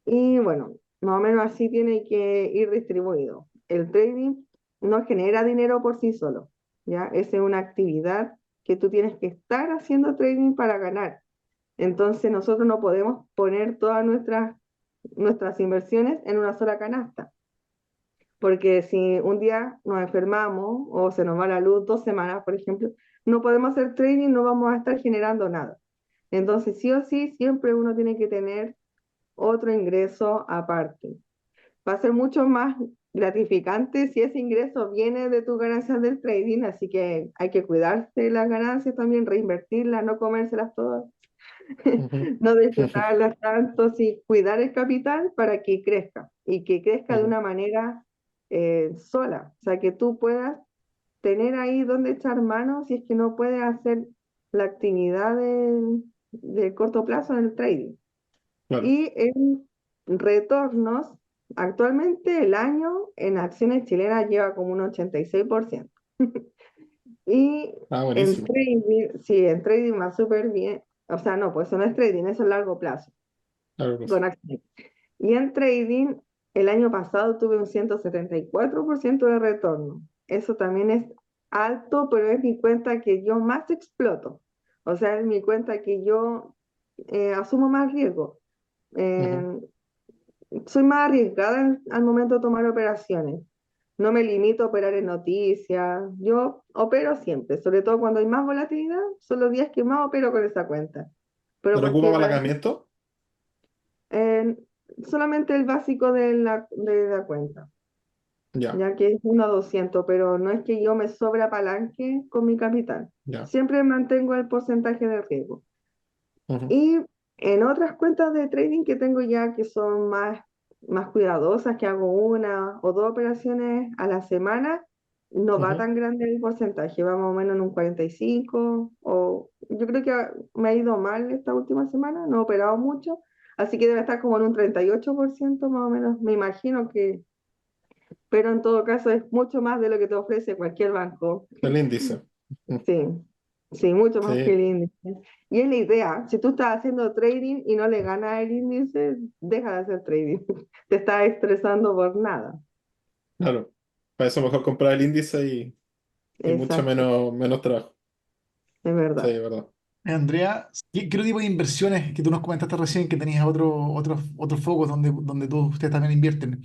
Y bueno, más o menos así tiene que ir distribuido. El trading no genera dinero por sí solo, ¿ya? Esa es una actividad que tú tienes que estar haciendo trading para ganar. Entonces nosotros no podemos poner todas nuestras inversiones en una sola canasta, porque si un día nos enfermamos o se nos va la luz 2 semanas, por ejemplo, no podemos hacer trading, no vamos a estar generando nada. Entonces, sí o sí, siempre uno tiene que tener otro ingreso aparte. Va a ser mucho más gratificante si ese ingreso viene de tus ganancias del trading, así que hay que cuidarse de las ganancias también, reinvertirlas, no comérselas todas, Ujú, no disfrutarlas tanto, sí, cuidar el capital para que crezca y que crezca de ujú. una manera sola, o sea, que tú puedas tener ahí donde echar mano si es que no puedes hacer la actividad de corto plazo en el trading. Claro. Y en retornos, actualmente el año en acciones chilenas lleva como un 86%. Y Ah, en buenísimo. trading, sí, en trading va súper bien. O sea, no, pues eso no es trading, eso es largo plazo, Claro que sí. con acciones. Y en trading, el año pasado tuve un 174% de retorno. Eso también es alto, pero es mi cuenta que yo más exploto. O sea, es mi cuenta que yo asumo más riesgo. Ujú. Eh, Soy más arriesgada al momento de tomar operaciones. No me limito a operar en noticias. Yo opero siempre, sobre todo cuando hay más volatilidad, son los días que más opero con esa cuenta. Pero ¿Pero ocupa porque para mí, apalancamiento? eh, solamente el básico de la cuenta, Ya, ya que es 1 a 200, pero no es que yo me sobreapalanque con mi capital. ya. Siempre mantengo el porcentaje de riesgo. Ujú, Y en otras cuentas de trading que tengo ya que son más cuidadosas, que hago 1 o 2 operaciones a la semana, no va ujú. tan grande el porcentaje, va más o menos en un 45, o yo creo que me ha ido mal esta última semana, no he operado mucho, así que debe estar como en un 38% más o menos, me imagino que, pero en todo caso es mucho más de lo que te ofrece cualquier banco. El índice. Ujú. Sí, sí, mucho más que Sí, el índice. Y es la idea, si tú estás haciendo trading y no le ganas el índice, deja de hacer trading. Te estás estresando por nada. claro. Para eso mejor comprar el índice y mucho Exacto, menos trabajo. es Sí, verdad. es verdad. Andrea, ¿qué otro tipo de inversiones que tú nos comentaste recién que tenías otros focos donde ustedes también invierten?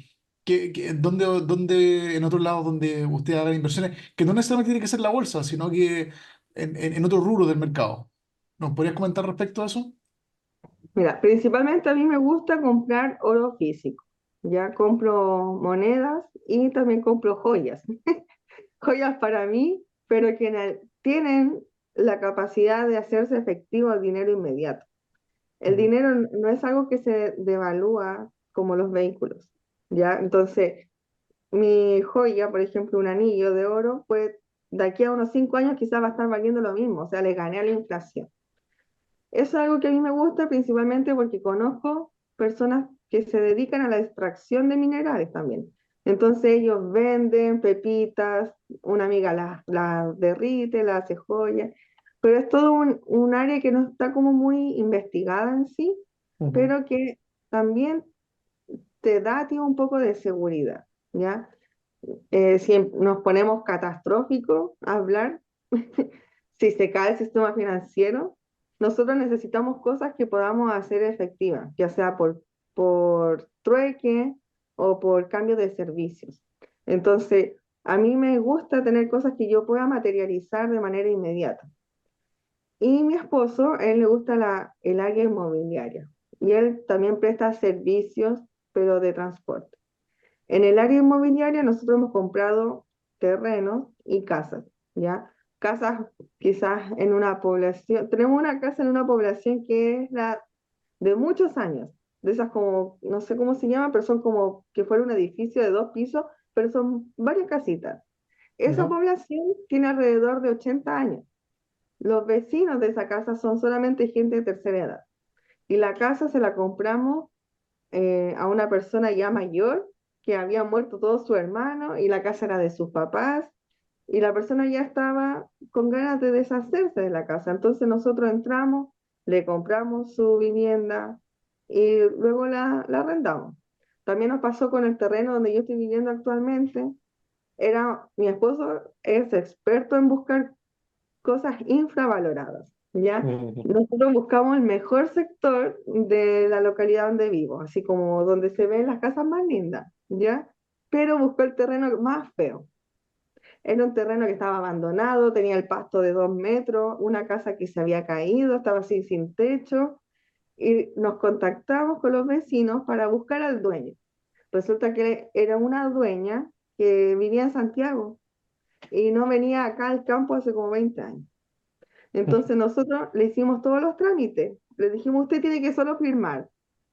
¿Dónde en otros lados donde ustedes hagan inversiones, que no necesariamente tiene que ser la bolsa, sino que en otro rubro del mercado? ¿Nos podrías comentar respecto a eso? Mira, principalmente a mí me gusta comprar oro físico. Ya compro monedas y también compro joyas. Joyas para mí, pero que tienen la capacidad de hacerse efectivo el dinero inmediato. El Ujú. dinero no es algo que se devalúa como los vehículos, ¿ya? Entonces, mi joya, por ejemplo, un anillo de oro, pues de aquí a unos 5 años quizás va a estar valiendo lo mismo, o sea, le gané a la inflación. Eso es algo que a mí me gusta principalmente porque conozco personas que se dedican a la extracción de minerales también. Entonces ellos venden pepitas, una amiga las derrite, las hace joya, pero es todo un área que no está como muy investigada en sí, Ujú. pero que también te da a ti un poco de seguridad, ¿ya? Si nos ponemos catastróficos a hablar, si se cae el sistema financiero, nosotros necesitamos cosas que podamos hacer efectivas, ya sea por trueque o por cambio de servicios. Entonces, a mí me gusta tener cosas que yo pueda materializar de manera inmediata. Y mi esposo, a él le gusta el área inmobiliaria y él también presta servicios, pero de transporte. En el área inmobiliaria nosotros hemos comprado terrenos y casas, ¿ya? Casas quizás en una población, tenemos una casa en una población que es la de muchos años, de esas como, no sé cómo se llama, pero son como que fuera un edificio de 2 pisos, pero son varias casitas. Esa Ya. población tiene alrededor de 80 años. Los vecinos de esa casa son solamente gente de tercera edad. Y la casa se la compramos a una persona ya mayor que había muerto todos sus hermanos y la casa era de sus papás y la persona ya estaba con ganas de deshacerse de la casa. Entonces nosotros entramos, le compramos su vivienda y luego la arrendamos. También nos pasó con el terreno donde yo estoy viviendo actualmente. Mi esposo es experto en buscar cosas infravaloradas, ¿ya? Ujú. Nosotros buscamos el mejor sector de la localidad donde vivo, así como donde se ven las casas más lindas, ¿ya? Pero buscó el terreno más feo. Era un terreno que estaba abandonado, tenía el pasto de 2 metros, una casa que se había caído, estaba así sin techo, y nos contactamos con los vecinos para buscar al dueño. Resulta que era una dueña que vivía en Santiago y no venía acá al campo hace como 20 años. Entonces nosotros le hicimos todos los trámites. Le dijimos, usted tiene que solo firmar.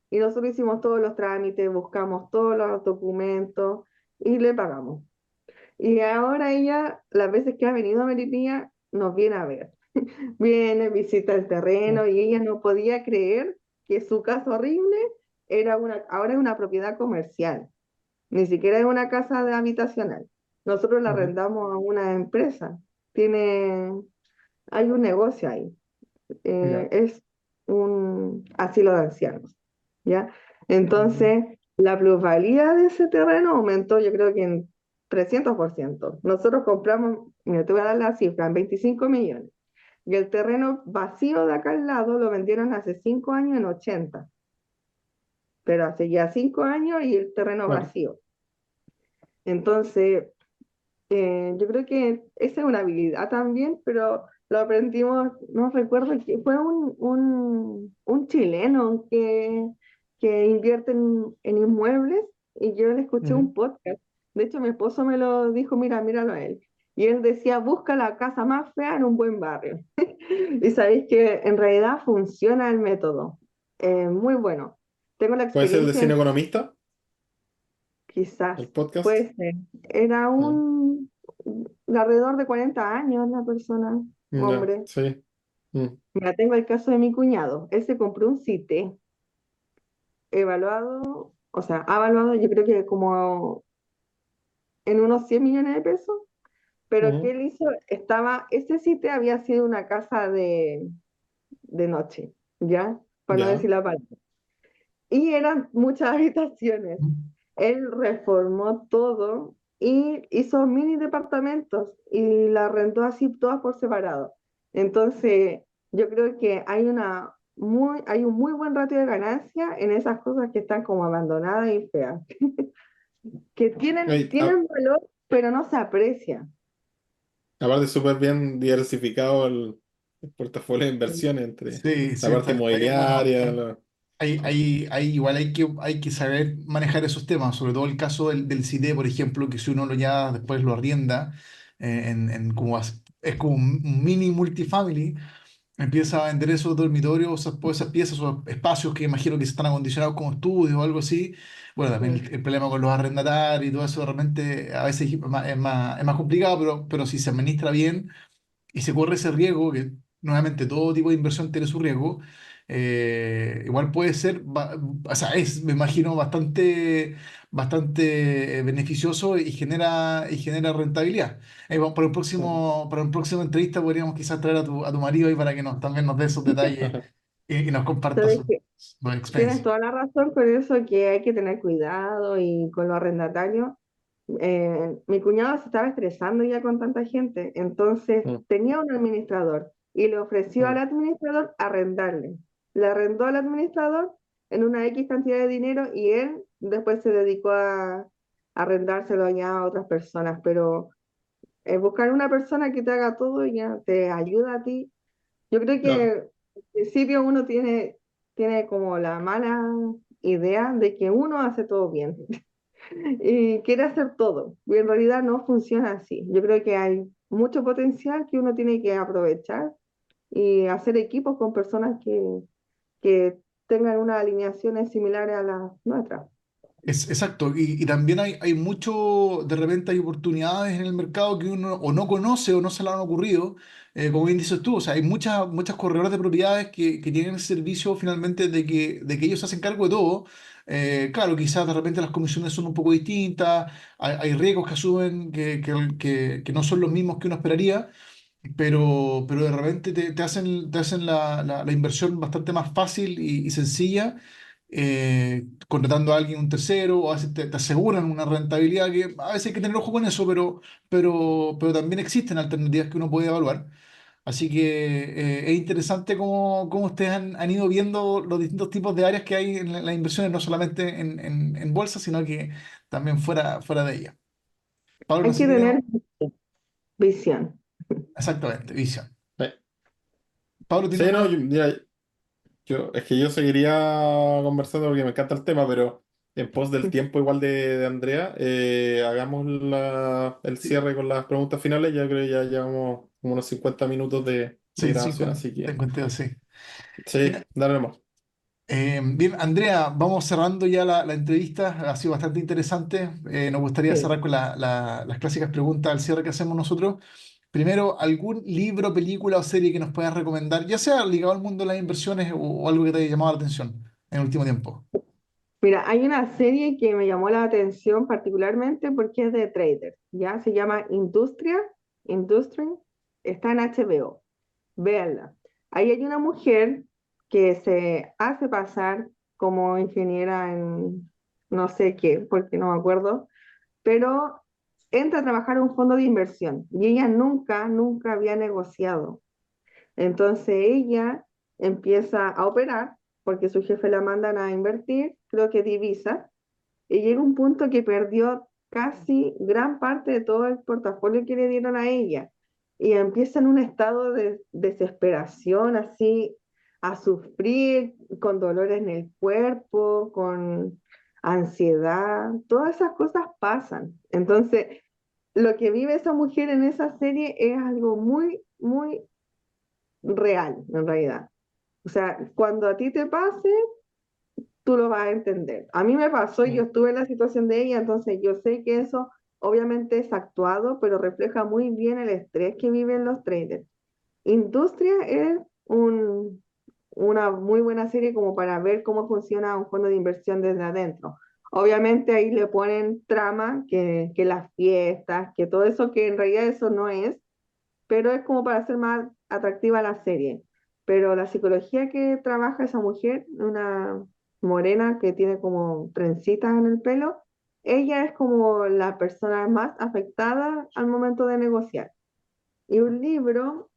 Y nosotros hicimos todos los trámites, buscamos todos los documentos y le pagamos. Y ahora ella, las veces que ha venido a Melipilla, nos viene a ver. Viene, visita el terreno y ella no podía creer que su casa horrible ahora es una propiedad comercial. Ni siquiera es una casa de habitacional. Nosotros la Ujú. arrendamos a una empresa. Hay un negocio ahí. Ya. Es un asilo de ancianos, ¿ya? Mm. Entonces, la plusvalía de ese terreno aumentó, yo creo que en 300%. Nosotros compramos, mira, te voy a dar la cifra, en 25 millones. Y el terreno vacío de acá al lado lo vendieron hace 5 años en 80, pero hace ya 5 años y el terreno Claro. vacío. Entonces, yo creo que esa es una habilidad también, pero lo aprendimos, no recuerdo, que fue un chileno que invierte en inmuebles y yo le escuché Ujú. un podcast. De hecho, mi esposo me lo dijo, mira, míralo a él. Y él decía, busca la casa más fea en un buen barrio. Y sabéis que en realidad funciona el método. Muy bueno. Tengo la ¿Puede ser de experiencia cine en economista, quizás, el podcast? puede ser. Era Mm. de alrededor de 40 años la persona, Ya, hombre. sí. Mm. Mira, tengo el caso de mi cuñado. Él se compró un site evaluado, o sea, ha evaluado yo creo que como en unos 100 millones de pesos, pero ¿qué Ujú. él hizo? Ese site había sido una casa de noche, ¿ya? Para no Ya, decir la palabra. Y eran muchas habitaciones. Él reformó todo y hizo mini departamentos y la rentó así todas por separado. Entonces, yo creo que hay un muy buen ratio de ganancia en esas cosas que están como abandonadas y feas, que tienen, Ey, a- tienen valor, pero no se aprecia. aparte súper bien diversificado el portafolio de inversión entre Sí, la sí, parte está bien. Bueno, inmobiliaria. igual hay que saber manejar esos temas, sobre todo el caso del CID, por ejemplo, que si uno lo ya después lo arrienda es como un mini multifamily, empieza a vender esos dormitorios, esas piezas, esos espacios que imagino que están acondicionados como estudios o algo así. Bueno, también Mm. el problema con los arrendatarios y todo eso realmente a veces es más complicado, pero si se administra bien y se corre ese riesgo, que nuevamente todo tipo de inversión tiene su riesgo, igual puede ser, o sea, me imagino, bastante beneficioso y genera rentabilidad. Para un próximo entrevista podríamos quizás traer a tu marido ahí para que también nos dé esos detalles y nos comparta Sabes su Tienes experiencia. toda la razón con eso, que hay que tener cuidado y con los arrendatarios. Mi cuñado se estaba estresando ya con tanta gente, entonces Mm, tenía un administrador y le ofreció al mm. administrador arrendarle. Le arrendó al administrador en una X cantidad de dinero y él después se dedicó a arrendárselo ya a otras personas, pero buscar una persona que te haga todo ya te ayuda a ti. Yo creo que Claro. al principio uno tiene como la mala idea de que uno hace todo bien y quiere hacer todo, y en realidad no funciona así. Yo creo que hay mucho potencial que uno tiene que aprovechar y hacer equipos con personas que tengan unas alineaciones similares a las nuestras. Exacto, y también hay mucho, de repente hay oportunidades en el mercado que uno o no conoce o no se le han ocurrido, como bien dices tú, o sea, hay muchas corredoras de propiedades que tienen el servicio finalmente de que ellos se hacen cargo de todo. Claro, quizás de repente las comisiones son un poco distintas, hay riesgos que asumen que no son los mismos que uno esperaría, pero de repente te hacen la inversión bastante más fácil y sencilla, contratando a alguien, un tercero, o a veces te aseguran una rentabilidad que a veces hay que tener ojo con eso, pero también existen alternativas que uno puede evaluar. Así que es interesante cómo ustedes han ido viendo los distintos tipos de áreas que hay en las inversiones, no solamente en bolsa, sino que también fuera de ella. Pablo, no Hay sé que si tener tenemos... visión. Exactamente, visión. Sí, Pablo, ¿tiene sí, no, una...? mira, es que yo seguiría conversando porque me encanta el tema, pero en pos del tiempo igual de Andrea, hagamos el Sí, cierre con las preguntas finales. Ya creo que ya llevamos como unos 50 minutos de sí, grabación, así te que encontré, sí. sí, Mira, dale nomás. bien, Andrea, vamos cerrando ya la entrevista. Ha sido bastante interesante. Nos gustaría Sí. cerrar con las clásicas preguntas al cierre que hacemos nosotros. Primero, ¿algún libro, película o serie que nos puedas recomendar, ya sea ligado al mundo de las inversiones o algo que te haya llamado la atención en el último tiempo? Mira, hay una serie que me llamó la atención particularmente porque es de traders, ¿ya? Se llama Industry, está en HBO, véanla. Ahí hay una mujer que se hace pasar como ingeniera en no sé qué, porque no me acuerdo, pero entra a trabajar en un fondo de inversión y ella nunca había negociado. Entonces ella empieza a operar porque su jefe la mandan a invertir, creo que divisa, y llega un punto que perdió casi gran parte de todo el portafolio que le dieron a ella. Y empieza en un estado de desesperación, así, a sufrir, con dolores en el cuerpo, con ansiedad, todas esas cosas pasan. Entonces, lo que vive esa mujer en esa serie es algo muy real, en realidad. O sea, cuando a ti te pase, tú lo vas a entender. A mí me pasó y yo Mm. estuve en la situación de ella, entonces yo sé que eso obviamente es actuado, pero refleja muy bien el estrés que viven los traders. Industria es una muy buena serie como para ver cómo funciona un fondo de inversión desde adentro. Obviamente ahí le ponen trama, que las fiestas, que todo eso, que en realidad eso no es, pero es como para hacer más atractiva la serie. Pero la psicología que trabaja esa mujer, una morena que tiene como trencitas en el pelo, ella es como la persona más afectada al momento de negociar. Y un libro,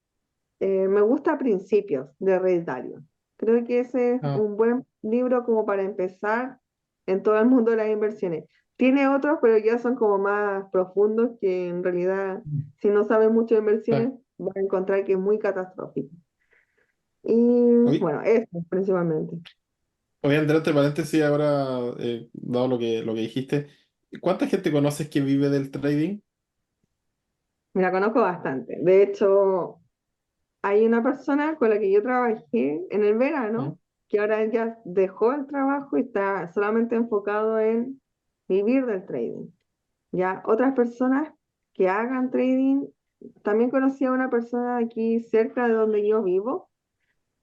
me gusta Principios de Ray Dalio. Creo que ese es Ah, un buen libro como para empezar en todo el mundo de las inversiones. Tiene otros, pero ya son como más profundos que en realidad, Mm. si no sabes mucho de ah. inversiones, vas a encontrar que es muy catastrófico. Y Oye, bueno, eso principalmente. oye, Andrea, entre paréntesis, ahora, dado lo que dijiste, ¿cuánta gente conoces que vive del trading? Me la conozco bastante. De hecho, hay una persona con la que yo trabajé en el ¿Mm? verano, que ahora ya dejó el trabajo y está solamente enfocado en vivir del trading. Ya otras personas que hagan trading, también conocí a una persona aquí cerca de donde yo vivo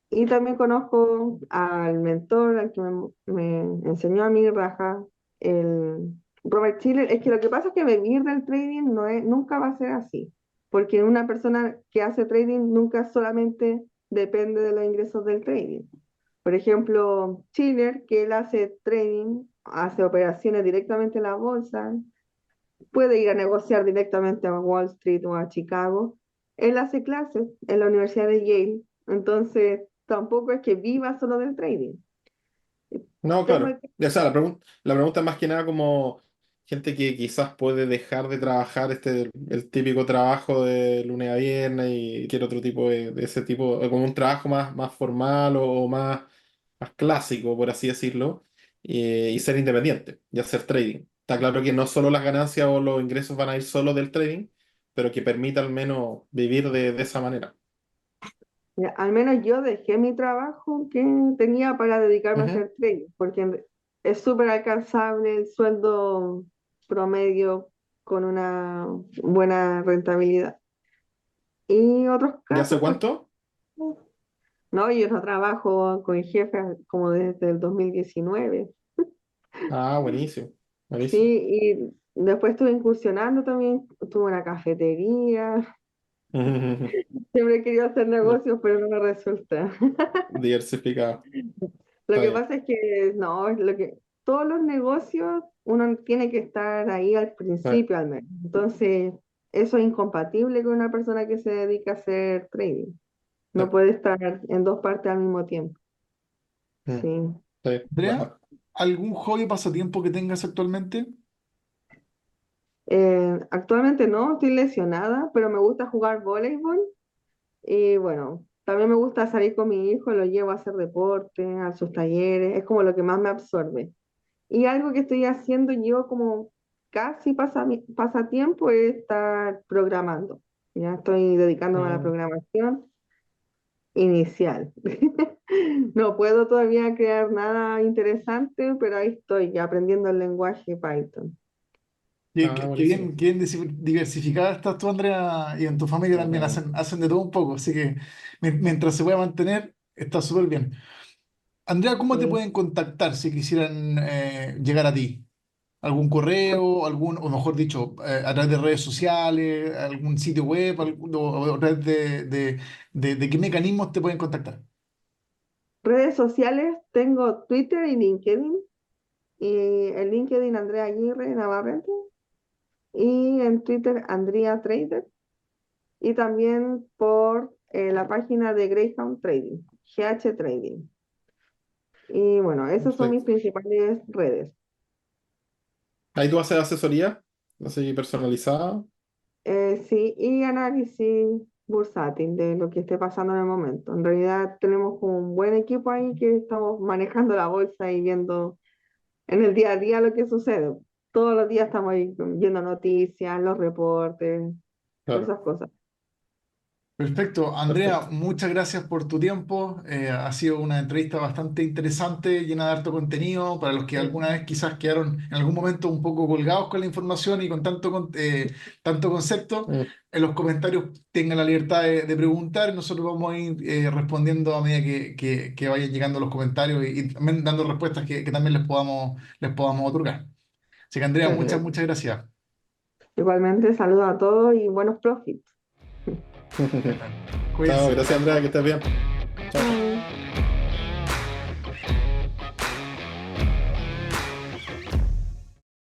y también conozco al mentor, al que me enseñó a mí raja, el Robert Schiller. Es que lo que pasa es que vivir del trading nunca va a ser así, porque una persona que hace trading nunca solamente depende de los ingresos del trading. Por ejemplo, Schiller, que él hace trading, hace operaciones directamente en la bolsa, puede ir a negociar directamente a Wall Street o a Chicago. Él hace clases en la Universidad de Yale, entonces tampoco es que viva solo del trading. No, Tengo claro. O sea, la pregunta es más que nada como gente que quizás puede dejar de trabajar el típico trabajo de lunes a viernes y quiere otro tipo de ese tipo, como un trabajo más formal o más clásico, por así decirlo, y ser independiente y hacer trading. Está claro que no solo las ganancias o los ingresos van a ir solo del trading, pero que permita al menos vivir de esa manera. Al menos yo dejé mi trabajo que tenía para dedicarme a Ujú. hacer trading, porque es súper alcanzable el sueldo promedio con una buena rentabilidad. Y otros ¿Ya hace casos, por cuánto? no, yo no trabajo con jefes como desde el 2019. Ah, buenísimo, Sí, buenísimo. y después estuve incursionando también, tuve una cafetería, siempre he querido hacer negocios, pero no me resulta. Diversificado. Lo Está que bien. pasa es que no, todos los negocios uno tiene que estar ahí al Ah, principio al menos. Entonces, eso es incompatible con una persona que se dedica a hacer trading. Sí. No puede estar en dos partes al mismo tiempo. Mm, Sí. sí. Andrea, ¿algún hobby o pasatiempo que tengas actualmente? Actualmente no, estoy lesionada, pero me gusta jugar voleibol y bueno, también me gusta salir con mi hijo, lo llevo a hacer deporte, a sus talleres, es como lo que más me absorbe. Y algo que estoy haciendo yo como casi pasatiempo es estar programando. Ya estoy dedicándome a la Mm. programación inicial. No puedo todavía crear nada interesante, pero ahí estoy ya aprendiendo el lenguaje Python. Ah, buenísimo. Qué bien diversificada estás tú, Andrea, y en tu familia también Ujú. hacen de todo un poco, así que mientras se pueda mantener, está súper bien. Andrea, ¿cómo te Sí. pueden contactar si quisieran llegar a ti? ¿Algún correo, o mejor dicho, a través de redes sociales, algún sitio web, o a través de qué mecanismos te pueden contactar? Redes sociales, tengo Twitter y LinkedIn. Y en LinkedIn Andrea Aguirre Navarrete y en Twitter Andrea Trader. Y también por la página de Greyhound Trading, GH Trading. Y bueno, esas son mis Perfecto. principales redes. Ahí tú haces asesoría, así personalizada. Sí, y análisis bursátil de lo que esté pasando en el momento. En realidad tenemos como un buen equipo ahí que estamos manejando la bolsa y viendo en el día a día lo que sucede. Todos los días estamos ahí viendo noticias, los reportes, todas Claro, esas cosas. Perfecto. Andrea, perfecto. muchas gracias por tu tiempo. Ha sido una entrevista bastante interesante, llena de harto contenido. Para los que Sí. alguna vez quizás quedaron en algún momento un poco colgados con la información y con tanto concepto, Mm, en los comentarios tengan la libertad de preguntar y nosotros vamos a ir respondiendo a medida que vayan llegando los comentarios y también dando respuestas que también les podamos otorgar. Así que Andrea, Perfecto. muchas gracias. Igualmente, saludos a todos y buenos profits. mm. Cuídense. Chao, gracias Andrea, que estés bien.